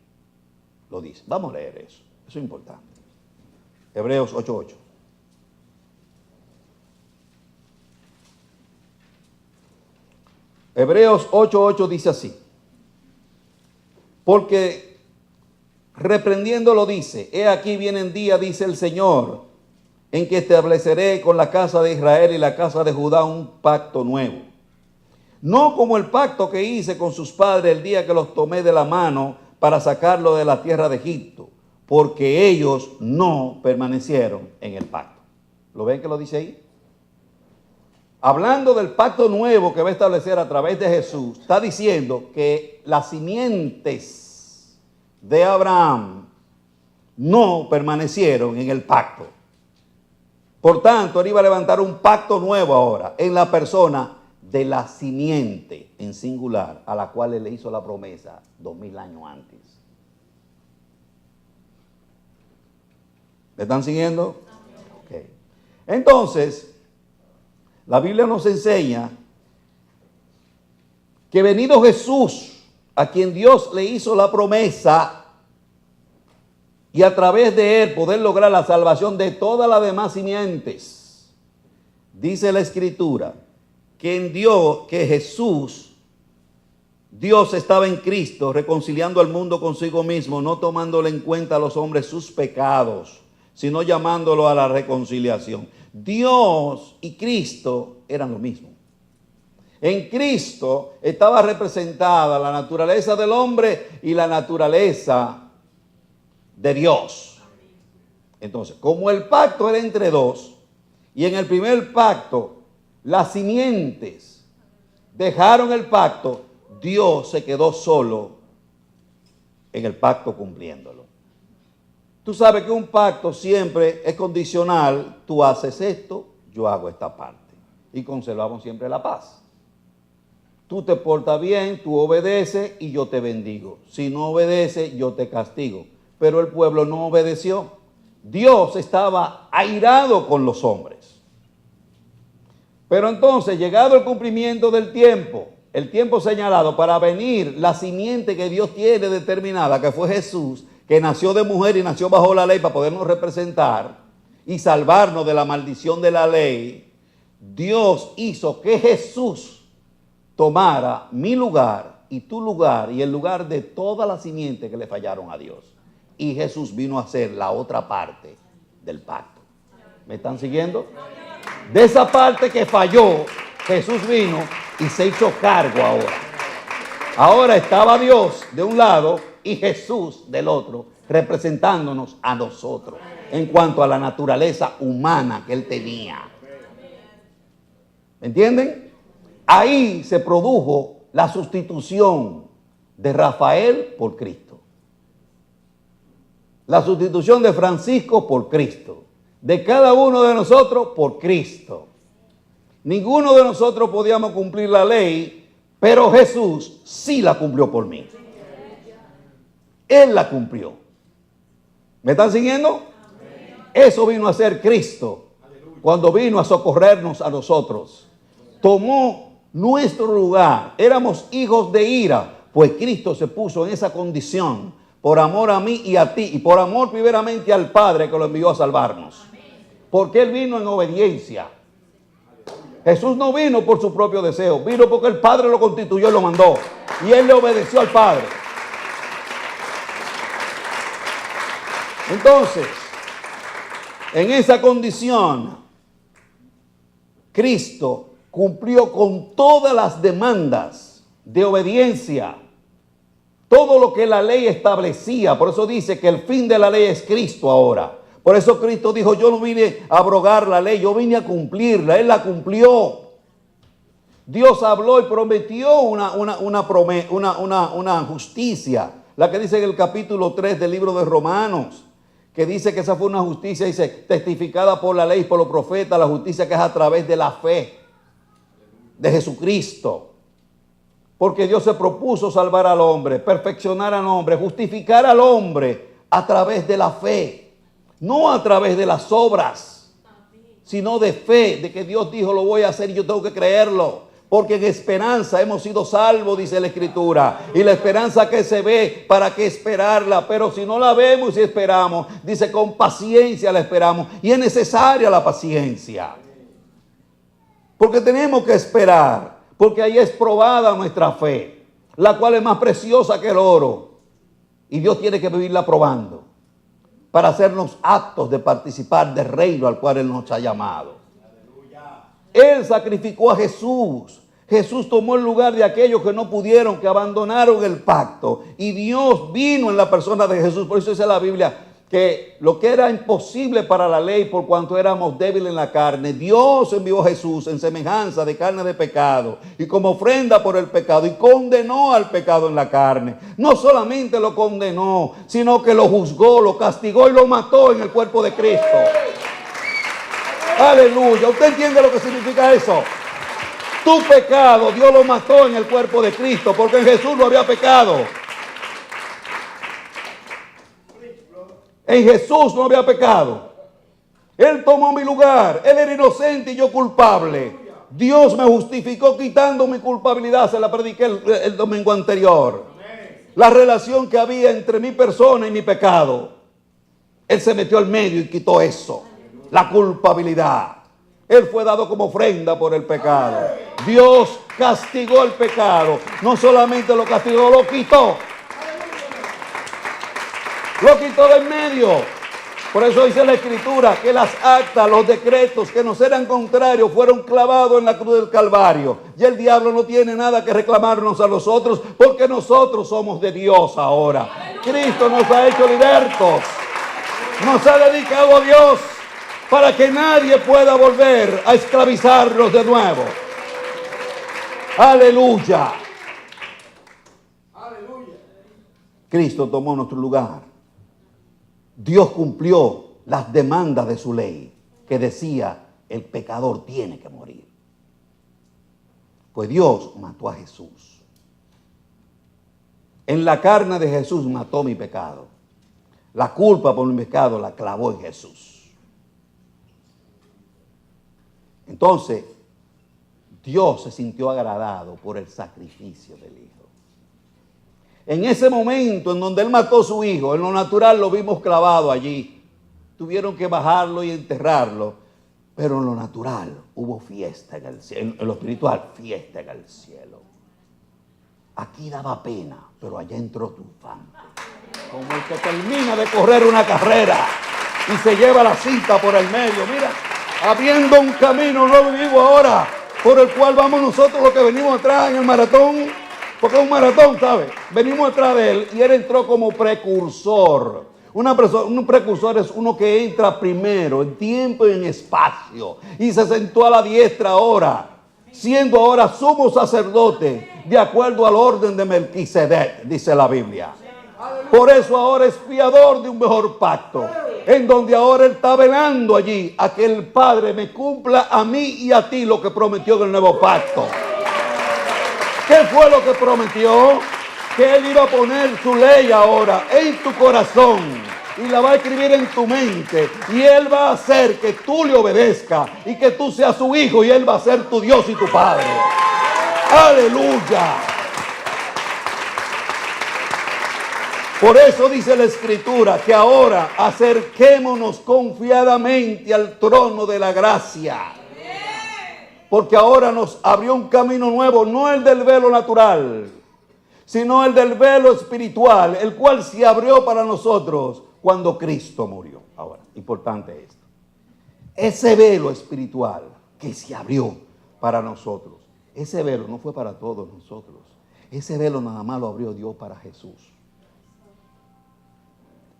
Lo dice. Vamos a leer eso es importante. Hebreos 8:8. Hebreos 8:8 dice así: porque reprendiéndolo dice, he aquí vienen días, dice el Señor, en que estableceré con la casa de Israel y la casa de Judá un pacto nuevo. No como el pacto que hice con sus padres el día que los tomé de la mano para sacarlo de la tierra de Egipto, porque ellos no permanecieron en el pacto. ¿Lo ven que lo dice ahí? Hablando del pacto nuevo que va a establecer a través de Jesús, está diciendo que las simientes de Abraham no permanecieron en el pacto. Por tanto, él iba a levantar un pacto nuevo ahora en la persona de la simiente en singular a la cual él le hizo la promesa 2000 años antes. ¿Me están siguiendo? Ok. Entonces, la Biblia nos enseña que venido Jesús, a quien Dios le hizo la promesa, y a través de él poder lograr la salvación de todas las demás simientes, dice la Escritura, que Jesús, Dios estaba en Cristo, reconciliando al mundo consigo mismo, no tomándole en cuenta a los hombres sus pecados, sino llamándolo a la reconciliación. Dios y Cristo eran lo mismo. En Cristo estaba representada la naturaleza del hombre y la naturaleza de Dios. Entonces, como el pacto era entre dos, y en el primer pacto las simientes dejaron el pacto, Dios se quedó solo en el pacto cumpliéndolo. Tú sabes que un pacto siempre es condicional. Tú haces esto, yo hago esta parte. Y conservamos siempre la paz. Tú te portas bien, tú obedeces y yo te bendigo. Si no obedeces, yo te castigo. Pero el pueblo no obedeció. Dios estaba airado con los hombres. Pero entonces, llegado el cumplimiento del tiempo, el tiempo señalado para venir la simiente que Dios tiene determinada, que fue Jesús, que nació de mujer y nació bajo la ley para podernos representar y salvarnos de la maldición de la ley, Dios hizo que Jesús tomara mi lugar y tu lugar y el lugar de todas las simientes que le fallaron a Dios. Y Jesús vino a ser la otra parte del pacto. ¿Me están siguiendo? De esa parte que falló, Jesús vino y se hizo cargo ahora. Ahora estaba Dios de un lado y Jesús del otro, representándonos a nosotros en cuanto a la naturaleza humana que él tenía. ¿Me entienden? Ahí se produjo la sustitución de Rafael por Cristo. La sustitución de Francisco por Cristo. De cada uno de nosotros por Cristo. Ninguno de nosotros podíamos cumplir la ley, pero Jesús sí la cumplió por mí. Él la cumplió. ¿Me están siguiendo? Eso vino a ser Cristo cuando vino a socorrernos a nosotros. Tomó nuestro lugar. Éramos hijos de ira, pues Cristo se puso en esa condición por amor a mí y a ti, y por amor primeramente al Padre que lo envió a salvarnos. Porque Él vino en obediencia. Jesús no vino por su propio deseo, vino porque el Padre lo constituyó y lo mandó. Y Él le obedeció al Padre. Entonces, en esa condición, Cristo cumplió con todas las demandas de obediencia, todo lo que la ley establecía. Por eso dice que el fin de la ley es Cristo ahora. Por eso Cristo dijo, yo no vine a abrogar la ley, yo vine a cumplirla. Él la cumplió. Dios habló y prometió una justicia, la que dice en el capítulo 3 del libro de Romanos, que dice que esa fue una justicia, dice, testificada por la ley y por los profetas, la justicia que es a través de la fe de Jesucristo. Porque Dios se propuso salvar al hombre, perfeccionar al hombre, justificar al hombre a través de la fe, no a través de las obras. sino de fe, de que Dios dijo lo voy a hacer y yo tengo que creerlo. Porque en esperanza hemos sido salvos, dice la Escritura. Y la esperanza que se ve, ¿para qué esperarla? Pero si no la vemos y esperamos, dice con paciencia la esperamos. Y es necesaria la paciencia. Porque tenemos que esperar. Porque ahí es probada nuestra fe, la cual es más preciosa que el oro. Y Dios tiene que vivirla probando para hacernos aptos de participar del reino al cual Él nos ha llamado. Él sacrificó a Jesús. Jesús tomó el lugar de aquellos que no pudieron, que abandonaron el pacto. Y Dios vino en la persona de Jesús. Por eso dice la Biblia que lo que era imposible para la ley, por cuanto éramos débiles en la carne, Dios envió a Jesús en semejanza de carne de pecado y como ofrenda por el pecado, y condenó al pecado en la carne. No solamente lo condenó, sino que lo juzgó, lo castigó y lo mató en el cuerpo de Cristo. Aleluya. ¿Usted entiende lo que significa eso? Tu pecado Dios lo mató en el cuerpo de Cristo, porque en Jesús no había pecado. En Jesús no había pecado. Él tomó mi lugar. Él era inocente y yo culpable. Dios me justificó quitando mi culpabilidad. Se la prediqué el domingo anterior. La relación que había entre mi persona y mi pecado. Él se metió al medio y quitó eso. La culpabilidad. Él fue dado como ofrenda por el pecado. Dios castigó el pecado. No solamente lo castigó, lo quitó. Lo quitó del medio. Por eso dice la Escritura que las actas, los decretos que nos eran contrarios fueron clavados en la cruz del Calvario. Y el diablo no tiene nada que reclamarnos a nosotros, porque nosotros somos de Dios ahora. Cristo nos ha hecho libertos. Nos ha dedicado a Dios para que nadie pueda volver a esclavizarnos de nuevo. Aleluya. Cristo tomó nuestro lugar. Dios cumplió las demandas de su ley, que decía, el pecador tiene que morir. Pues Dios mató a Jesús. En la carne de Jesús mató mi pecado. La culpa por mi pecado la clavó en Jesús. Entonces, Dios se sintió agradado por el sacrificio del Hijo. En ese momento en donde Él mató a su Hijo, en lo natural lo vimos clavado allí. Tuvieron que bajarlo y enterrarlo. Pero en lo natural hubo fiesta en el cielo. En lo espiritual, fiesta en el cielo. Aquí daba pena, pero allá entró triunfante. Como el que termina de correr una carrera y se lleva la cinta por el medio. Mira, habiendo un camino nuevo y vivo ahora, por el cual vamos nosotros los que venimos atrás en el maratón. Porque es un maratón, ¿sabes? Venimos atrás de Él y Él entró como precursor. Un precursor es uno que entra primero en tiempo y en espacio. Y se sentó a la diestra ahora, siendo ahora sumo sacerdote, de acuerdo al orden de Melquisedec, dice la Biblia. Por eso ahora es fiador de un mejor pacto, en donde ahora Él está velando allí a que el Padre me cumpla a mí y a ti lo que prometió en el nuevo pacto. ¿Qué fue lo que prometió? Que Él iba a poner su ley ahora en tu corazón y la va a escribir en tu mente, y Él va a hacer que tú le obedezcas y que tú seas su hijo, y Él va a ser tu Dios y tu Padre. ¡Aleluya! Por eso dice la Escritura que ahora acerquémonos confiadamente al trono de la gracia. Porque ahora nos abrió un camino nuevo, no el del velo natural, sino el del velo espiritual, el cual se abrió para nosotros cuando Cristo murió. Ahora, importante esto. Ese velo espiritual que se abrió para nosotros, ese velo no fue para todos nosotros. Ese velo nada más lo abrió Dios para Jesús.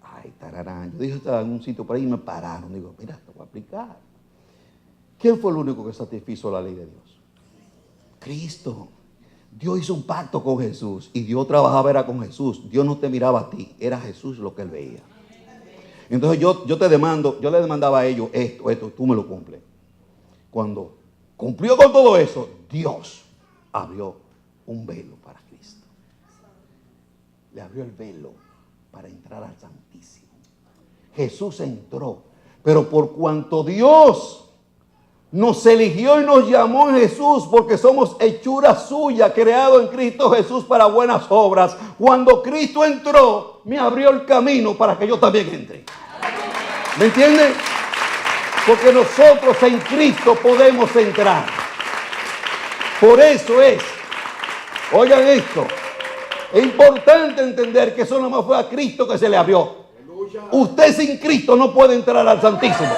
Ay, tararán. Yo dije, estaba en un sitio por ahí y me pararon. Digo, mira, te voy a aplicar. ¿Quién fue el único que satisfizo la ley de Dios? Cristo. Dios hizo un pacto con Jesús y Dios trabajaba era con Jesús. Dios no te miraba a ti, era Jesús lo que Él veía. Entonces yo le demandaba a ellos esto, tú me lo cumples. Cuando cumplió con todo eso, Dios abrió un velo para Cristo. Le abrió el velo para entrar al Santísimo. Jesús entró, pero por cuanto Dios nos eligió y nos llamó en Jesús porque somos hechura suya, creado en Cristo Jesús para buenas obras. Cuando Cristo entró, me abrió el camino para que yo también entre. ¿Me entienden? Porque nosotros en Cristo podemos entrar. Por eso es, oigan esto, es importante entender que eso no más fue a Cristo que se le abrió. Usted sin Cristo no puede entrar al Santísimo.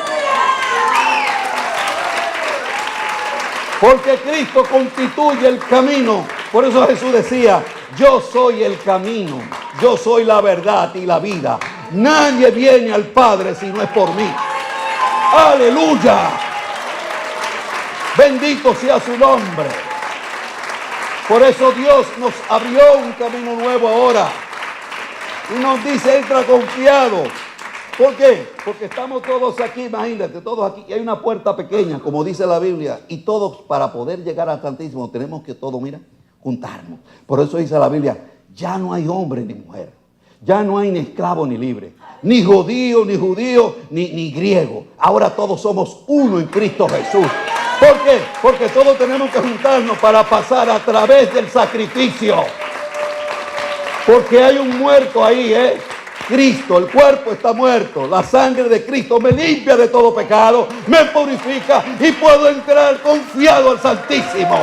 Porque Cristo constituye el camino. Por eso Jesús decía, yo soy el camino, yo soy la verdad y la vida. Nadie viene al Padre si no es por mí. ¡Aleluya! Bendito sea su nombre. Por eso Dios nos abrió un camino nuevo ahora. Y nos dice, entra confiado. ¿Por qué? Porque estamos todos aquí, imagínate, todos aquí. Y hay una puerta pequeña, como dice la Biblia. Y todos, para poder llegar al Santísimo, tenemos que todos, mira, juntarnos. Por eso dice la Biblia, ya no hay hombre ni mujer. Ya no hay ni esclavo ni libre. Ni judío, ni griego. Ahora todos somos uno en Cristo Jesús. ¿Por qué? Porque todos tenemos que juntarnos para pasar a través del sacrificio. Porque hay un muerto ahí, Cristo, el cuerpo está muerto. La sangre de Cristo me limpia de todo pecado, me purifica y puedo entrar confiado al Santísimo.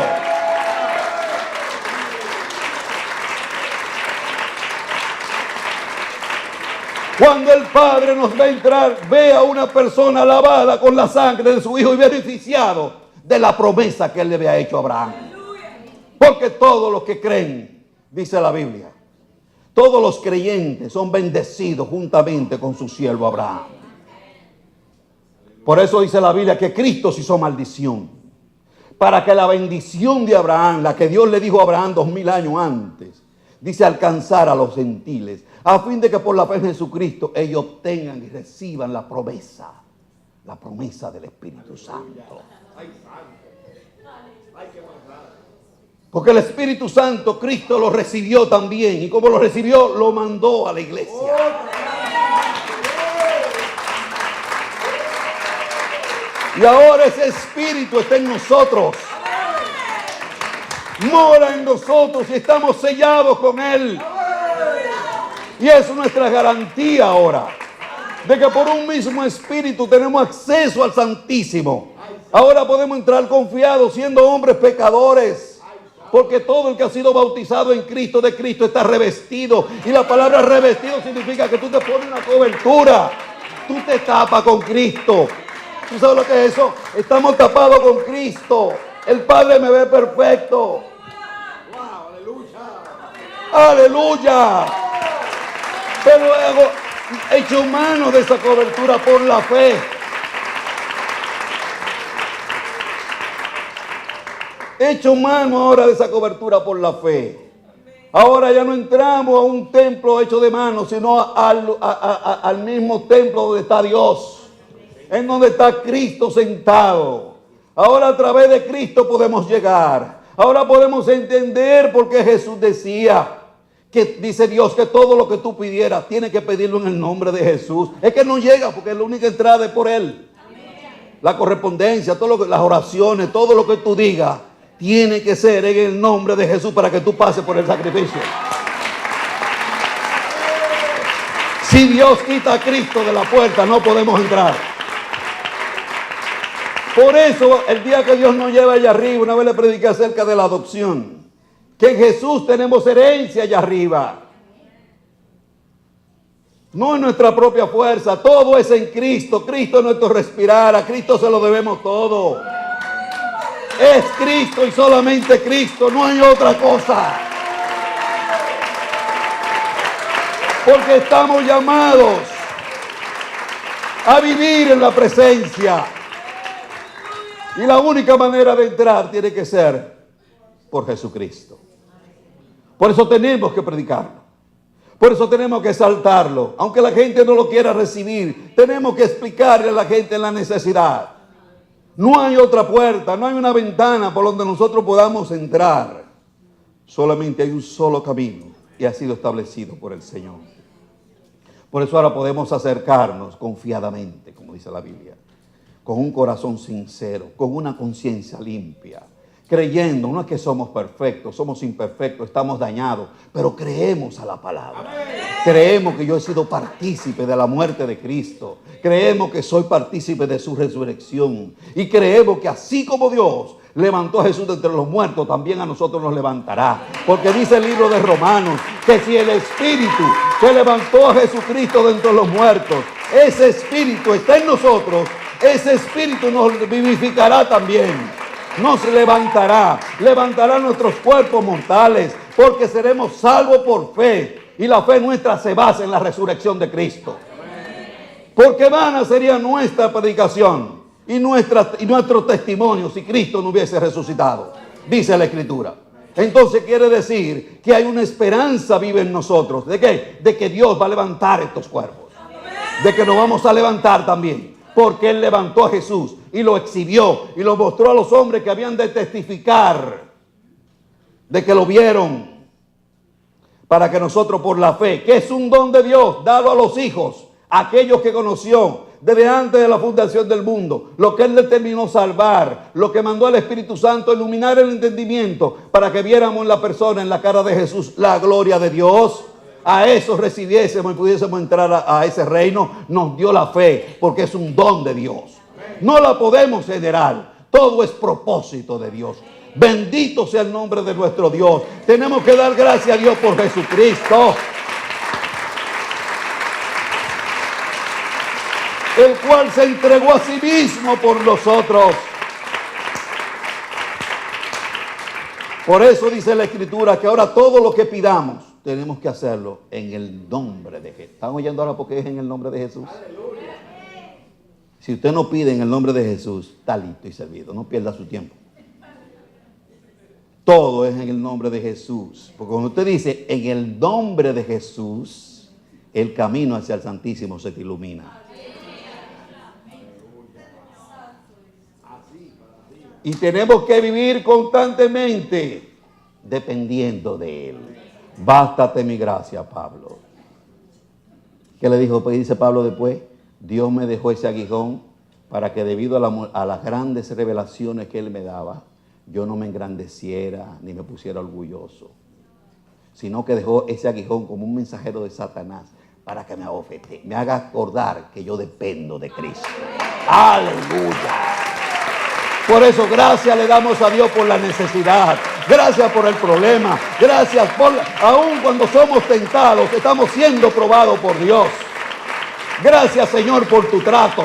Cuando el Padre nos ve a entrar, ve a una persona lavada con la sangre de su Hijo y beneficiado de la promesa que Él le había hecho a Abraham. Porque todos los que creen, dice la Biblia, todos los creyentes son bendecidos juntamente con su siervo Abraham. Por eso dice la Biblia que Cristo se hizo maldición. Para que la bendición de Abraham, la que Dios le dijo a Abraham 2000 años antes, dice alcanzar a los gentiles, a fin de que por la fe en Jesucristo ellos tengan y reciban la promesa del Espíritu Santo. Porque el Espíritu Santo Cristo lo recibió también, y como lo recibió, lo mandó a la iglesia. Y ahora ese Espíritu está en nosotros. Mora en nosotros y estamos sellados con Él. Y es nuestra garantía ahora, de que por un mismo Espíritu tenemos acceso al Santísimo. Ahora podemos entrar confiados siendo hombres pecadores. Porque todo el que ha sido bautizado en Cristo, de Cristo, está revestido. Y la palabra revestido significa que tú te pones una cobertura. Tú te tapas con Cristo. ¿Tú sabes lo que es eso? Estamos tapados con Cristo. El Padre me ve perfecto. ¡Aleluya! Pero luego, hecho mano de esa cobertura por la fe. Hecho mano ahora de esa cobertura por la fe. Ahora ya no entramos a un templo hecho de manos, sino al mismo templo donde está Dios, en donde está Cristo sentado. Ahora a través de Cristo podemos llegar. Ahora podemos entender por qué Jesús decía que dice Dios que todo lo que tú pidieras tienes que pedirlo en el nombre de Jesús. Es que no llega porque la única entrada es por Él. La correspondencia, las oraciones, todo lo que tú digas tiene que ser en el nombre de Jesús para que tú pases por el sacrificio. Si Dios quita a Cristo de la puerta, no podemos entrar. Por eso, el día que Dios nos lleva allá arriba, una vez le prediqué acerca de la adopción, que en Jesús tenemos herencia allá arriba. No en nuestra propia fuerza, todo es en Cristo. Cristo es nuestro respirar, a Cristo se lo debemos todo. Es Cristo y solamente Cristo, no hay otra cosa. Porque estamos llamados a vivir en la presencia. Y la única manera de entrar tiene que ser por Jesucristo. Por eso tenemos que predicarlo. Por eso tenemos que exaltarlo. Aunque la gente no lo quiera recibir, tenemos que explicarle a la gente la necesidad. No hay otra puerta, no hay una ventana por donde nosotros podamos entrar. Solamente hay un solo camino y ha sido establecido por el Señor. Por eso ahora podemos acercarnos confiadamente, como dice la Biblia. con un corazón sincero, con una conciencia limpia, creyendo. No es que somos perfectos, somos imperfectos, estamos dañados, pero creemos a la palabra. Creemos que yo he sido partícipe de la muerte de Cristo. Creemos que soy partícipe de su resurrección. Y creemos que así como Dios levantó a Jesús de entre los muertos, también a nosotros nos levantará. Porque dice el libro de Romanos que si el Espíritu que levantó a Jesucristo de entre los muertos, ese Espíritu está en nosotros, ese Espíritu nos vivificará también. Nos levantará nuestros cuerpos mortales, porque seremos salvos por fe. Y la fe nuestra se basa en la resurrección de Cristo. Porque vana sería nuestra predicación y nuestro testimonio si Cristo no hubiese resucitado, dice la Escritura. Entonces quiere decir que hay una esperanza viva en nosotros. ¿De qué? De que Dios va a levantar estos cuerpos. De que nos vamos a levantar también. Porque Él levantó a Jesús y lo exhibió y lo mostró a los hombres que habían de testificar de que lo vieron. Para que nosotros por la fe, que es un don de Dios dado a los hijos, aquellos que conoció desde antes de la fundación del mundo, lo que Él determinó salvar, lo que mandó al Espíritu Santo iluminar el entendimiento para que viéramos en la persona, en la cara de Jesús, la gloria de Dios. A eso recibiésemos y pudiésemos entrar a ese reino. Nos dio la fe porque es un don de Dios. No la podemos generar. Todo es propósito de Dios. Bendito sea el nombre de nuestro Dios. Tenemos que dar gracias a Dios por Jesucristo, el cual se entregó a sí mismo por nosotros. Por eso dice la Escritura que ahora todo lo que pidamos tenemos que hacerlo en el nombre de Jesús. ¿Están oyendo ahora porque es en el nombre de Jesús? Si usted no pide en el nombre de Jesús, está listo y servido. No pierda su tiempo. Todo es en el nombre de Jesús. Porque cuando usted dice en el nombre de Jesús, el camino hacia el Santísimo se te ilumina. Y tenemos que vivir constantemente dependiendo de Él. Bástate mi gracia, Pablo. ¿Qué le dijo? Pues dice Pablo después, Dios me dejó ese aguijón para que debido a las grandes revelaciones que Él me daba, yo no me engrandeciera ni me pusiera orgulloso, sino que dejó ese aguijón como un mensajero de Satanás para que me abofetee, me haga acordar que yo dependo de Cristo. ¡Aleluya! Por eso gracias le damos a Dios por la necesidad. Gracias por el problema. Gracias por, aun cuando somos tentados, estamos siendo probados por Dios. Gracias, Señor, por tu trato.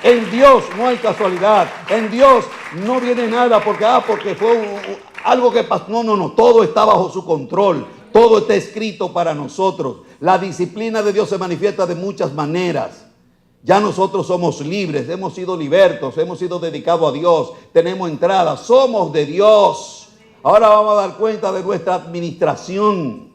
En Dios no hay casualidad. En Dios no viene nada porque fue algo que pasó. No. Todo está bajo su control. Todo está escrito para nosotros. La disciplina de Dios se manifiesta de muchas maneras. Ya nosotros somos libres, hemos sido libertos, hemos sido dedicados a Dios, tenemos entrada, somos de Dios. Ahora vamos a dar cuenta de nuestra administración.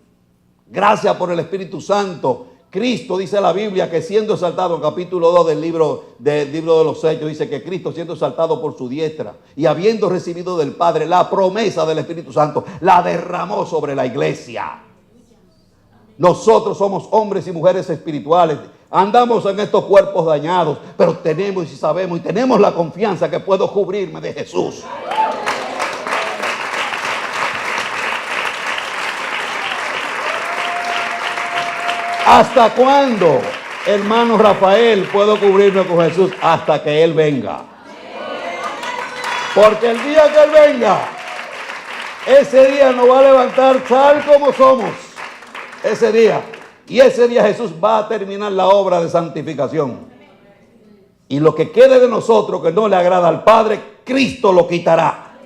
Gracias por el Espíritu Santo. Cristo, dice la Biblia, que siendo exaltado, en capítulo 2 del libro de los Hechos, dice que Cristo siendo exaltado por su diestra y habiendo recibido del Padre la promesa del Espíritu Santo, la derramó sobre la iglesia. Nosotros somos hombres y mujeres espirituales. Andamos en estos cuerpos dañados, pero tenemos y sabemos y tenemos la confianza que puedo cubrirme de Jesús. ¿Hasta cuándo, hermano Rafael, puedo cubrirme con Jesús? Hasta que Él venga. Porque el día que Él venga, ese día nos va a levantar tal como somos. Ese día. Y ese día Jesús va a terminar la obra de santificación. Y lo que quede de nosotros que no le agrada al Padre, Cristo lo quitará.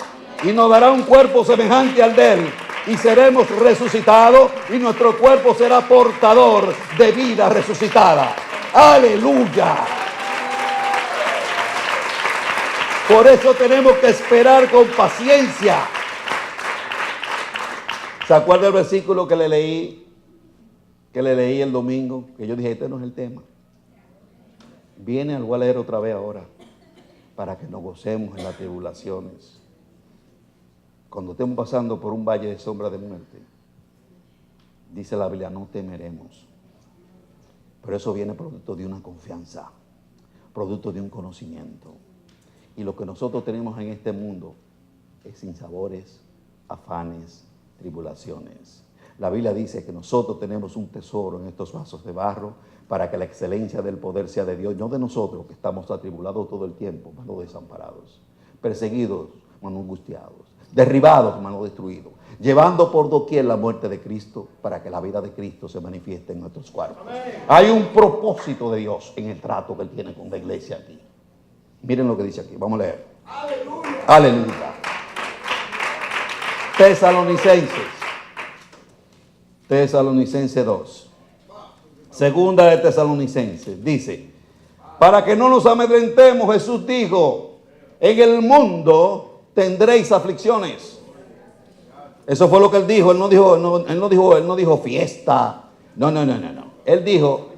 Y nos dará un cuerpo semejante al de Él. Y seremos resucitados. Y nuestro cuerpo será portador de vida resucitada. ¡Aleluya! Por eso tenemos que esperar con paciencia. ¿Se acuerda el versículo que le leí el domingo? Que yo dije, este no es el tema. Lo voy a leer otra vez ahora, para que nos gocemos en las tribulaciones. Cuando estemos pasando por un valle de sombra de muerte, dice la Biblia, no temeremos. Pero eso viene producto de una confianza. producto de un conocimiento. Y lo que nosotros tenemos en este mundo es sinsabores, afanes, tribulaciones. La Biblia dice que nosotros tenemos un tesoro en estos vasos de barro para que la excelencia del poder sea de Dios, no de nosotros, que estamos atribulados todo el tiempo, mas no desamparados, perseguidos, mas no angustiados, derribados, mas no destruidos, llevando por doquier la muerte de Cristo para que la vida de Cristo se manifieste en nuestros cuerpos. Hay un propósito de Dios en el trato que Él tiene con la iglesia aquí. Miren lo que dice aquí, vamos a leer. Aleluya. Aleluya. Tesalonicenses 2. Segunda de Tesalonicenses dice: para que no nos amedrentemos, Jesús dijo, en el mundo tendréis aflicciones. Eso fue lo que Él dijo. Él no dijo fiesta. No. Él dijo,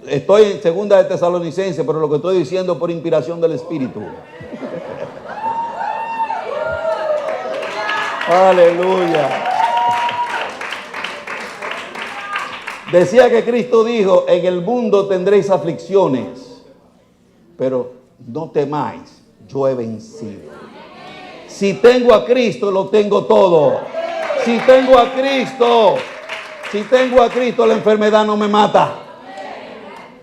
estoy en segunda de Tesalonicenses, pero lo que estoy diciendo por inspiración del Espíritu. Aleluya. Decía que Cristo dijo, en el mundo tendréis aflicciones, pero no temáis, yo he vencido. Si tengo a Cristo, lo tengo todo. Si tengo a Cristo, la enfermedad no me mata.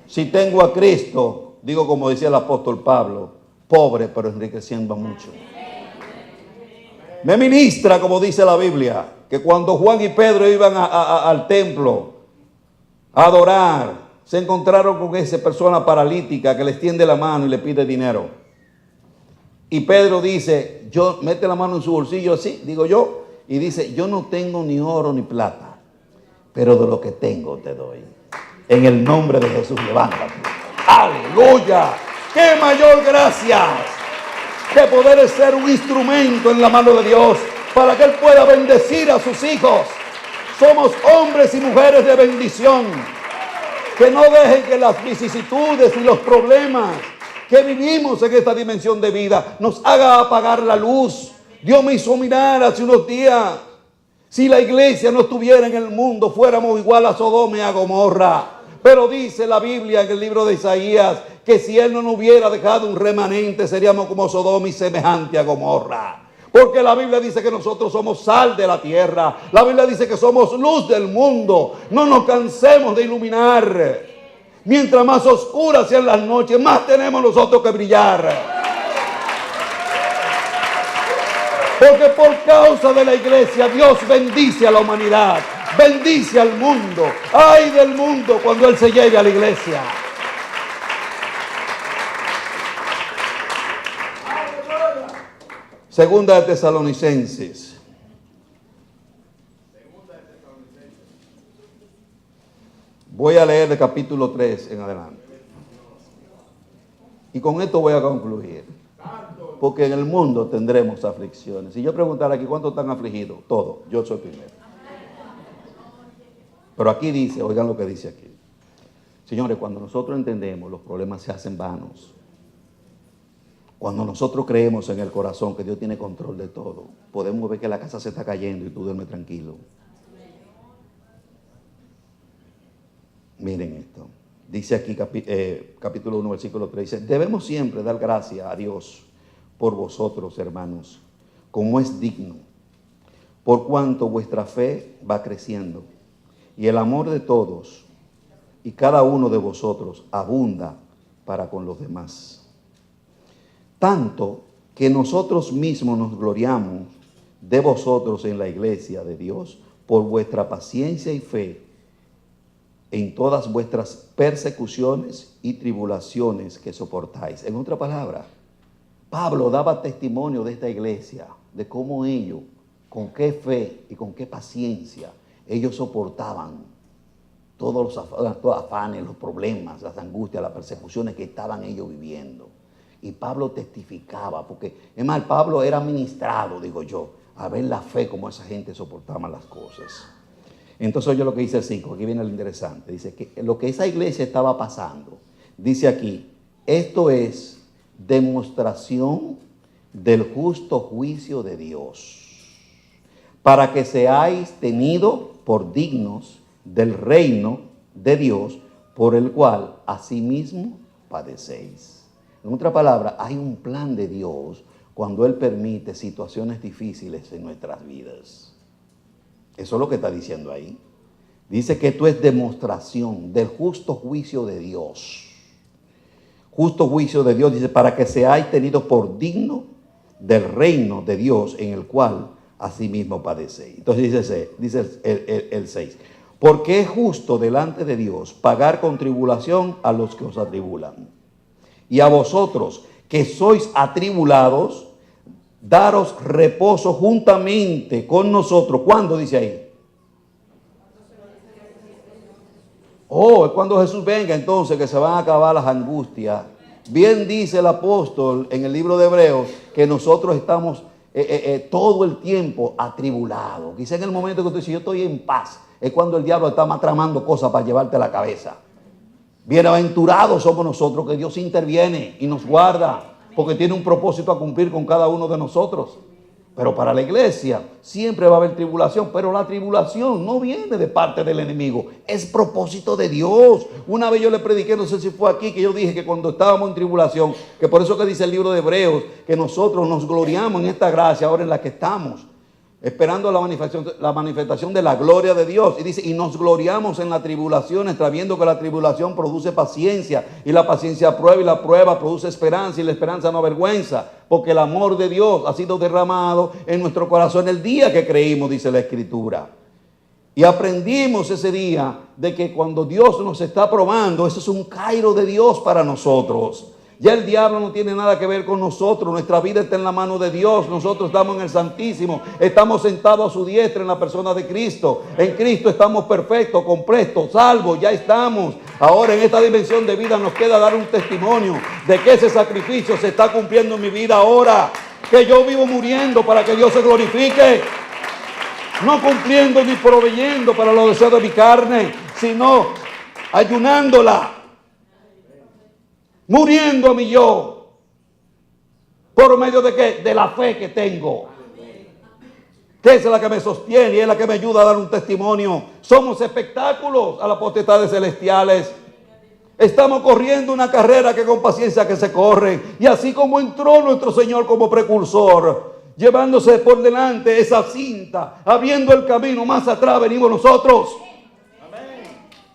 Si tengo a Cristo, digo como decía el apóstol Pablo, pobre pero enriqueciendo a mucho. Me ministra, como dice la Biblia, que cuando Juan y Pedro iban al templo a adorar, se encontraron con esa persona paralítica que les tiende la mano y le pide dinero. Y Pedro dice, mete la mano en su bolsillo así, digo yo, y dice, yo no tengo ni oro ni plata, pero de lo que tengo te doy. En el nombre de Jesús, levántate. ¡Aleluya! ¡Qué mayor gracia que poder ser un instrumento en la mano de Dios para que Él pueda bendecir a sus hijos! Somos hombres y mujeres de bendición. Que no dejen que las vicisitudes y los problemas que vivimos en esta dimensión de vida nos haga apagar la luz. Dios me hizo mirar hace unos días. Si la iglesia no estuviera en el mundo, fuéramos igual a Sodoma y a Gomorra. Pero dice la Biblia en el libro de Isaías que si Él no nos hubiera dejado un remanente, seríamos como Sodoma y semejante a Gomorra. Porque la Biblia dice que nosotros somos sal de la tierra. La Biblia dice que somos luz del mundo. No nos cansemos de iluminar. Mientras más oscuras sean las noches, más tenemos nosotros que brillar. Porque por causa de la iglesia, Dios bendice a la humanidad. Bendice al mundo. ¡Ay del mundo cuando Él se lleve a la iglesia! Segunda de Tesalonicenses. Voy a leer el capítulo 3 en adelante. Y con esto voy a concluir. Porque en el mundo tendremos aflicciones. Si yo preguntara aquí, ¿cuántos están afligidos? Todos. Yo soy primero. Pero aquí dice, oigan lo que dice aquí. Señores, cuando nosotros entendemos, los problemas se hacen vanos. Cuando nosotros creemos en el corazón que Dios tiene control de todo, podemos ver que la casa se está cayendo y tú duermes tranquilo. Miren esto. Dice aquí capítulo 1, versículo 3. Dice, debemos siempre dar gracias a Dios por vosotros, hermanos, como es digno, por cuanto vuestra fe va creciendo y el amor de todos y cada uno de vosotros abunda para con los demás. Tanto que nosotros mismos nos gloriamos de vosotros en la iglesia de Dios por vuestra paciencia y fe en todas vuestras persecuciones y tribulaciones que soportáis. En otra palabra, Pablo daba testimonio de esta iglesia, de cómo ellos, con qué fe y con qué paciencia, ellos soportaban todos los afanes, los problemas, las angustias, las persecuciones que estaban ellos viviendo. Y Pablo testificaba, porque es más, Pablo era ministrado, digo yo, a ver la fe como esa gente soportaba las cosas. Entonces yo lo que dice el 5, aquí viene lo interesante, dice que lo que esa iglesia estaba pasando, dice aquí, esto es demostración del justo juicio de Dios, para que seáis tenidos por dignos del reino de Dios, por el cual asimismo padecéis. En otra palabra, hay un plan de Dios cuando Él permite situaciones difíciles en nuestras vidas. Eso es lo que está diciendo ahí. Dice que esto es demostración del justo juicio de Dios. Justo juicio de Dios, dice, para que seáis tenidos por digno del reino de Dios en el cual asimismo padecéis. Entonces dice el 6. Porque es justo delante de Dios pagar con tribulación a los que os atribulan. Y a vosotros que sois atribulados, daros reposo juntamente con nosotros. ¿Cuándo dice ahí? Oh, es cuando Jesús venga entonces que se van a acabar las angustias. Bien dice el apóstol en el libro de Hebreos que nosotros estamos todo el tiempo atribulados. Quizá en el momento que tú dices yo estoy en paz, es cuando el diablo está tramando cosas para llevarte la cabeza. Bienaventurados somos nosotros que Dios interviene y nos guarda porque tiene un propósito a cumplir con cada uno de nosotros. Pero para la iglesia siempre va a haber tribulación, pero la tribulación no viene de parte del enemigo, es propósito de Dios. Una vez yo le prediqué, no sé si fue aquí, que yo dije que cuando estábamos en tribulación, que por eso que dice el libro de Hebreos, que nosotros nos gloriamos en esta gracia ahora en la que estamos, esperando la manifestación de la gloria de Dios. Y dice, y nos gloriamos en la tribulación, sabiendo que la tribulación produce paciencia, y la paciencia prueba, y la prueba produce esperanza, y la esperanza no avergüenza, porque el amor de Dios ha sido derramado en nuestro corazón el día que creímos, dice la Escritura. Y aprendimos ese día de que cuando Dios nos está probando, eso es un cairo de Dios para nosotros. Ya el diablo no tiene nada que ver con nosotros. Nuestra vida está en la mano de Dios. Nosotros estamos en el Santísimo. Estamos sentados a su diestra en la persona de Cristo. En Cristo estamos perfectos, completos, salvos. Ya estamos. Ahora en esta dimensión de vida nos queda dar un testimonio de que ese sacrificio se está cumpliendo en mi vida ahora. Que yo vivo muriendo para que Dios se glorifique. No cumpliendo ni proveyendo para los deseos de mi carne, sino ayunándola. Muriendo a mi yo. ¿Por medio de qué? De la fe que tengo. Que es la que me sostiene y es la que me ayuda a dar un testimonio. Somos espectáculos a las potestades celestiales. Estamos corriendo una carrera que con paciencia que se corre. Y así como entró nuestro Señor como precursor, llevándose por delante esa cinta, abriendo el camino, más atrás venimos nosotros.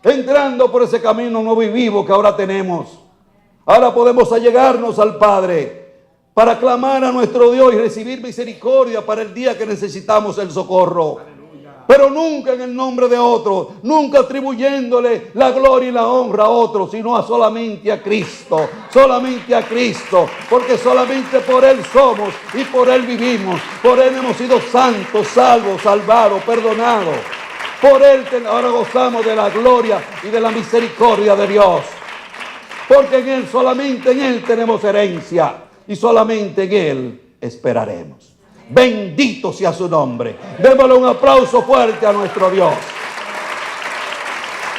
Entrando por ese camino nuevo y vivo que ahora tenemos. Ahora podemos allegarnos al Padre para clamar a nuestro Dios y recibir misericordia para el día que necesitamos el socorro. Aleluya. Pero nunca en el nombre de otro, nunca atribuyéndole la gloria y la honra a otro, sino a solamente a Cristo, porque solamente por Él somos y por Él vivimos, por Él hemos sido santos, salvos, salvados, perdonados. Por Él ahora gozamos de la gloria y de la misericordia de Dios. Porque en Él, solamente en Él tenemos herencia y solamente en Él esperaremos. Bendito sea su nombre. Démosle un aplauso fuerte a nuestro Dios.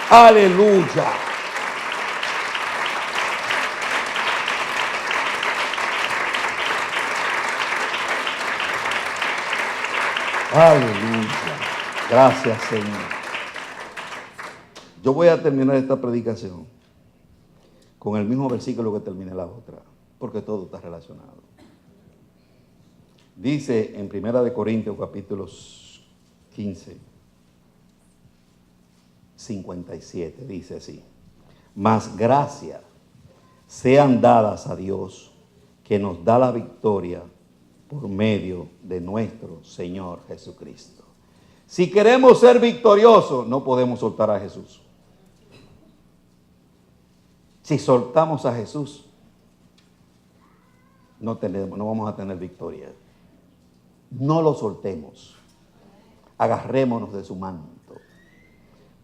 Aleluya. Aleluya. Gracias, Señor. Yo voy a terminar esta predicación con el mismo versículo que terminé la otra, porque todo está relacionado. Dice en 1 Corintios capítulo 15, 57, dice así: mas gracias sean dadas a Dios, que nos da la victoria por medio de nuestro Señor Jesucristo. Si queremos ser victoriosos, no podemos soltar a Jesús. Si soltamos a Jesús, no vamos a tener victoria. No lo soltemos. Agarrémonos de su manto,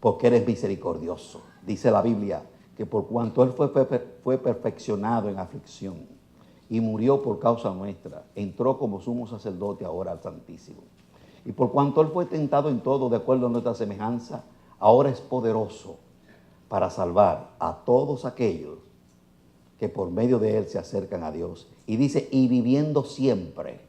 porque Él es misericordioso. Dice la Biblia que por cuanto Él fue perfeccionado en aflicción y murió por causa nuestra, entró como sumo sacerdote ahora al Santísimo. Y por cuanto Él fue tentado en todo de acuerdo a nuestra semejanza, ahora es poderoso para salvar a todos aquellos que por medio de Él se acercan a Dios. Y dice, y viviendo siempre,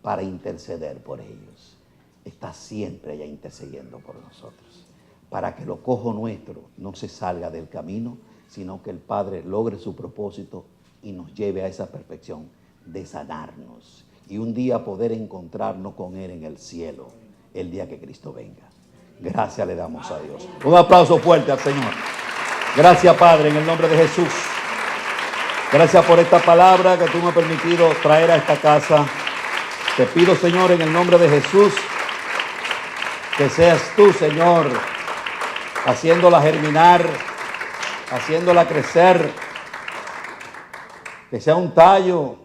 para interceder por ellos. Está siempre allá intercediendo por nosotros, para que lo cojo nuestro no se salga del camino, sino que el Padre logre su propósito y nos lleve a esa perfección de sanarnos y un día poder encontrarnos con Él en el cielo, el día que Cristo venga. Gracias le damos a Dios. Un aplauso fuerte al Señor. Gracias, Padre, en el nombre de Jesús. Gracias por esta palabra que tú me has permitido traer a esta casa. Te pido, Señor, en el nombre de Jesús, que seas tú, Señor, haciéndola germinar, haciéndola crecer, que sea un tallo,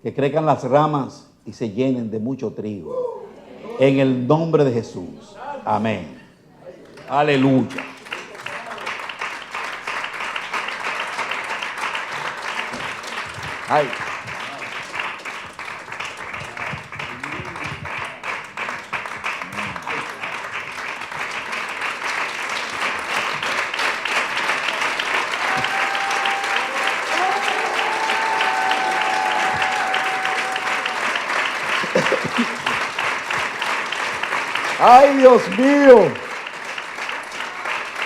que crezcan las ramas y se llenen de mucho trigo. En el nombre de Jesús. Amén. Aleluya. Ay. ¡Ay, Dios mío!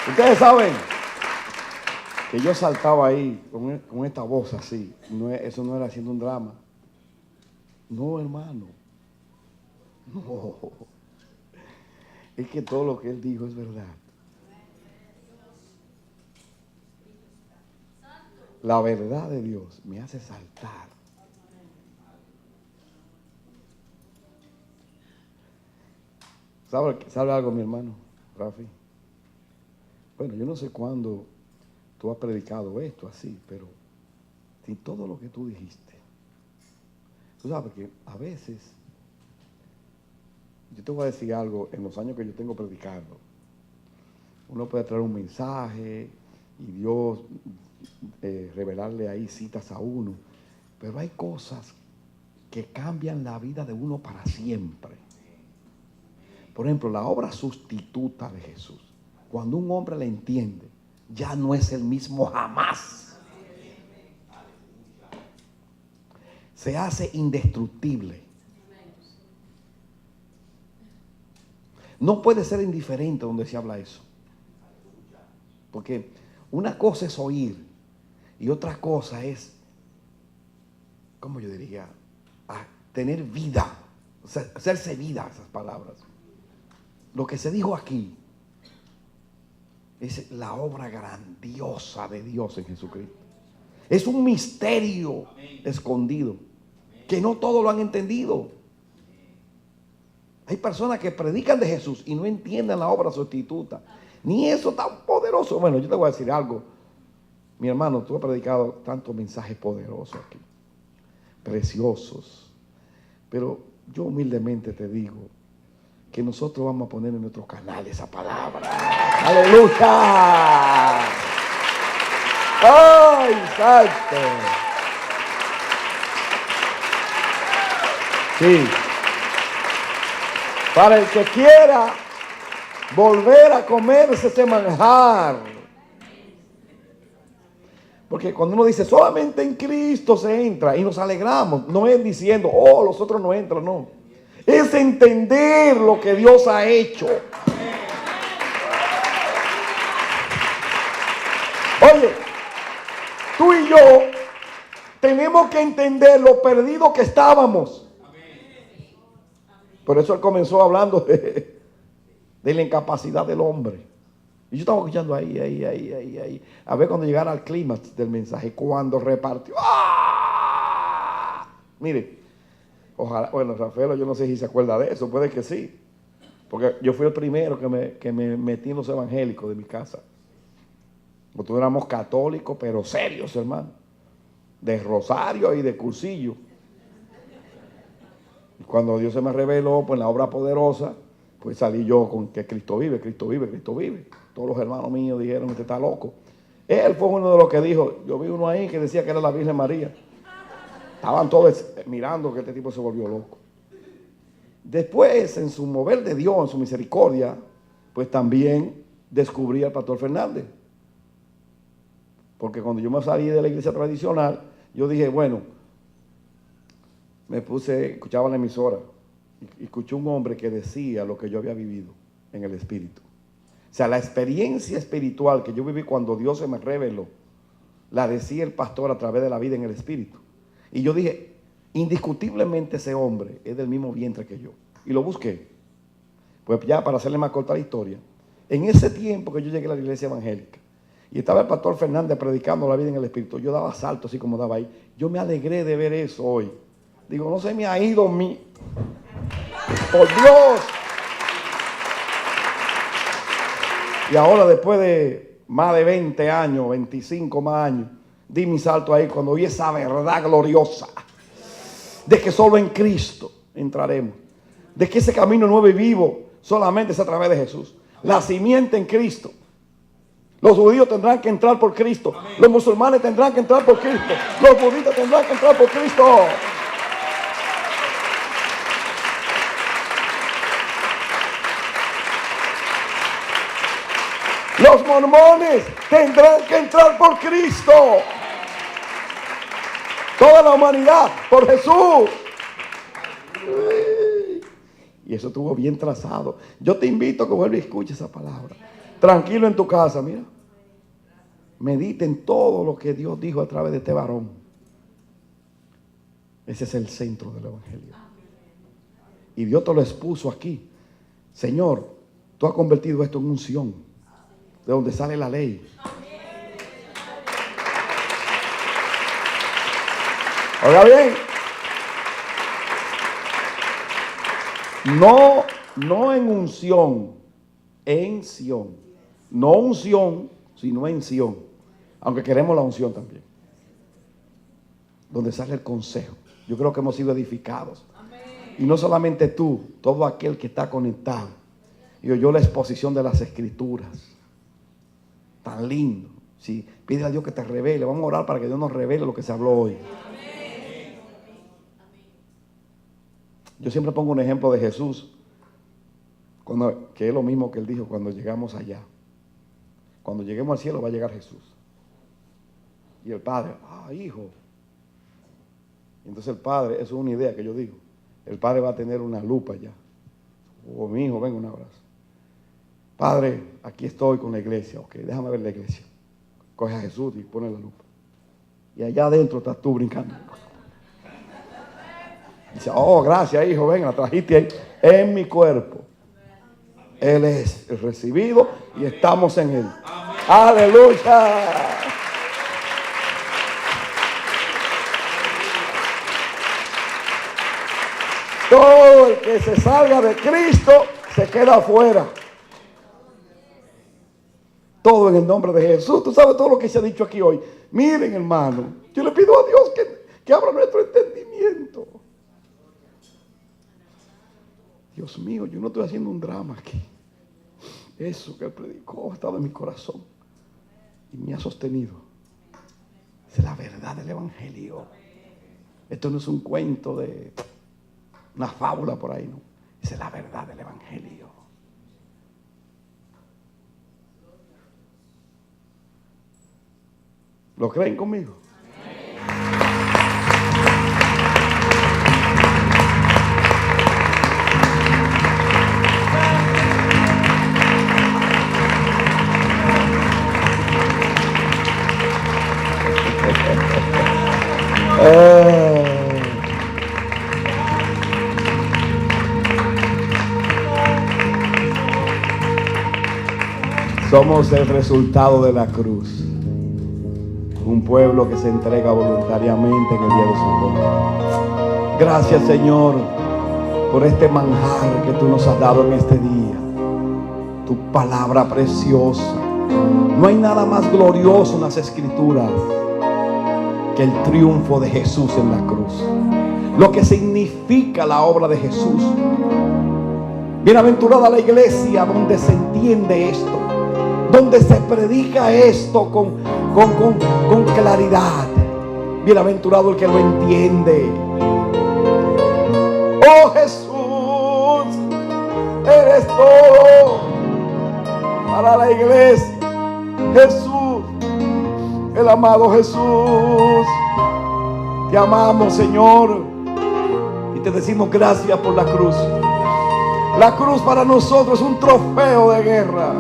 Ustedes saben que yo saltaba ahí con esta voz así. Eso no era haciendo un drama. No, hermano. No. Es que todo lo que él dijo es verdad. La verdad de Dios me hace saltar. ¿Sabe algo, mi hermano, Rafi? Bueno, yo no sé cuándo tú has predicado esto así, pero sin todo lo que tú dijiste. Tú sabes que a veces, yo te voy a decir algo, en los años que yo tengo predicando, uno puede traer un mensaje y Dios revelarle ahí citas a uno, pero hay cosas que cambian la vida de uno para siempre. Por ejemplo, la obra sustituta de Jesús. Cuando un hombre la entiende, ya no es el mismo jamás. Se hace indestructible. No puede ser indiferente donde se habla eso. Porque una cosa es oír y otra cosa es, ¿cómo yo diría? Tener vida, o sea, hacerse vida, esas palabras. Lo que se dijo aquí es la obra grandiosa de Dios en Jesucristo. Es un misterio escondido que no todos lo han entendido. Hay personas que predican de Jesús y no entienden la obra sustituta, ni eso tan poderoso. Bueno, yo te voy a decir algo. Mi hermano, tú has predicado tantos mensajes poderosos aquí, preciosos, pero yo humildemente te digo que nosotros vamos a poner en nuestro canal esa palabra. ¡Aleluya! ¡Ay, santo! Sí. Para el que quiera volver a comerse ese manjar. Porque cuando uno dice solamente en Cristo se entra y nos alegramos, no es diciendo, oh, los otros no entran, no. Es entender lo que Dios ha hecho. Oye, tú y yo tenemos que entender lo perdido que estábamos. Por eso él comenzó hablando de la incapacidad del hombre. Y yo estaba escuchando ahí. A ver cuando llegara al clímax del mensaje, cuando repartió. ¡Ah! Mire. Ojalá, bueno, Rafael, yo no sé si se acuerda de eso, puede que sí. Porque yo fui el primero que me metí en los evangélicos de mi casa. Nosotros éramos católicos, pero serios, hermano. De rosario y de cursillo. Y cuando Dios se me reveló, pues en la obra poderosa, pues salí yo con que Cristo vive, Cristo vive, Cristo vive. Todos los hermanos míos dijeron, este está loco. Él fue uno de los que dijo, yo vi uno ahí que decía que era la Virgen María. Estaban todos mirando que este tipo se volvió loco. Después, en su mover de Dios, en su misericordia, pues también descubrí al pastor Fernández. Porque cuando yo me salí de la iglesia tradicional, yo dije, bueno, escuchaba la emisora, y escuché un hombre que decía lo que yo había vivido en el espíritu. O sea, la experiencia espiritual que yo viví cuando Dios se me reveló, la decía el pastor a través de la vida en el Espíritu. Y yo dije, indiscutiblemente ese hombre es del mismo vientre que yo. Y lo busqué. Pues ya para hacerle más corta la historia, en ese tiempo que yo llegué a la iglesia evangélica, y estaba el pastor Fernández predicando la vida en el Espíritu, yo daba saltos así como daba ahí. Yo me alegré de ver eso hoy. Digo, no se me ha ido mi... ¡Por Dios! Y ahora, después de más de 20 años, 25 más años, di mi salto ahí cuando oí esa verdad gloriosa de que solo en Cristo entraremos, de que ese camino nuevo y vivo solamente es a través de Jesús. La simiente en Cristo. Los judíos tendrán que entrar por Cristo. Los musulmanes tendrán que entrar por Cristo. Los budistas tendrán que entrar por Cristo. Los mormones tendrán que entrar por Cristo. Toda la humanidad por Jesús. Y eso estuvo bien trazado. Yo te invito a que vuelvas y escuches esa palabra. Tranquilo en tu casa, mira. Medita en todo lo que Dios dijo a través de este varón. Ese es el centro del evangelio. Y Dios te lo expuso aquí. Señor, tú has convertido esto en unción, de donde sale la ley. Oiga bien. No en unción, en Sión. No unción, sino en Sión. Aunque queremos la unción también. Donde sale el consejo. Yo creo que hemos sido edificados. Y no solamente tú, todo aquel que está conectado. Y oyó la exposición de las Escrituras. Tan lindo. Sí, pide a Dios que te revele. Vamos a orar para que Dios nos revele lo que se habló hoy. Yo siempre pongo un ejemplo de Jesús, que es lo mismo que él dijo cuando llegamos allá. Cuando lleguemos al cielo va a llegar Jesús. Y el Padre, hijo. Entonces el Padre, eso es una idea que yo digo. El Padre va a tener una lupa allá. Mi hijo, ven, un abrazo. Padre, aquí estoy con la iglesia. Ok, déjame ver la iglesia. Coge a Jesús y pone la lupa. Y allá adentro estás tú brincando. Dice, gracias, hijo, ven, la trajiste ahí. En mi cuerpo. Él es recibido y estamos en él. Aleluya. Todo el que se salga de Cristo se queda afuera. Todo en el nombre de Jesús. Tú sabes todo lo que se ha dicho aquí hoy. Miren, hermano, yo le pido a Dios que abra nuestro entendimiento. Dios mío, yo no estoy haciendo un drama aquí. Eso que él predicó ha estado en mi corazón y me ha sostenido. Es la verdad del evangelio. Esto no es un cuento de una fábula por ahí, no. Esa es la verdad del evangelio. ¿Lo creen conmigo? Somos el resultado de la cruz. Un pueblo que se entrega voluntariamente en el día de su dolor. Gracias, Señor, por este manjar que tú nos has dado en este día. Tu palabra preciosa. No hay nada más glorioso en las Escrituras que el triunfo de Jesús en la cruz. Lo que significa la obra de Jesús. Bienaventurada la iglesia donde se entiende esto, donde se predica esto con claridad. Bienaventurado el que lo entiende. Oh Jesús, eres todo para la iglesia. Jesús, el amado Jesús, te amamos, Señor, y te decimos gracias por la cruz. La cruz para nosotros es un trofeo de guerra.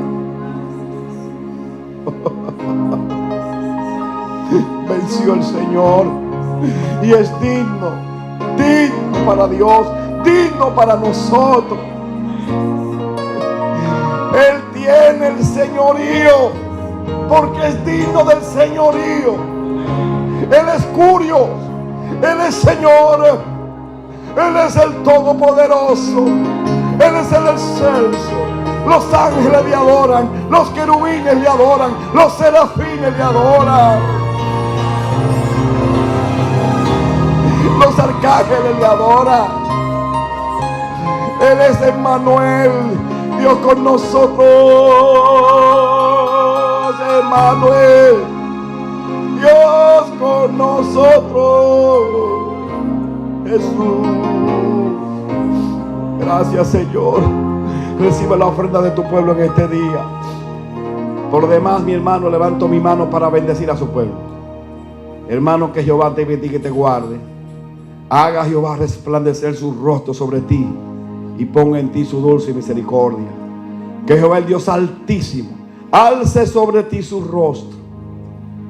Venció el Señor y es digno, digno para Dios, digno para nosotros. Él tiene el señorío porque es digno del señorío. Él es Curios, Él es Señor, Él es el Todopoderoso, Él es el Excelso. Los ángeles le adoran, los querubines le adoran, los serafines le adoran, los arcángeles le adoran. Él es Emmanuel, Dios con nosotros. Emmanuel, Dios con nosotros. Jesús. Gracias, Señor. Recibe la ofrenda de tu pueblo en este día. Por lo demás, mi hermano, levanto mi mano para bendecir a su pueblo. Hermano, que Jehová te bendiga y te guarde. Haga Jehová resplandecer su rostro sobre ti y ponga en ti su dulce misericordia. Que Jehová, el Dios altísimo, alce sobre ti su rostro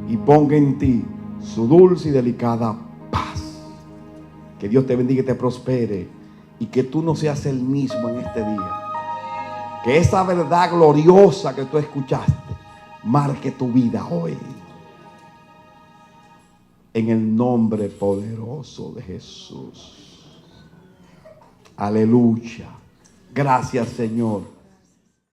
y ponga en ti su dulce y delicada paz. Que Dios te bendiga y te prospere, y que tú no seas el mismo en este día. Que esa verdad gloriosa que tú escuchaste marque tu vida hoy. En el nombre poderoso de Jesús. Aleluya. Gracias, Señor.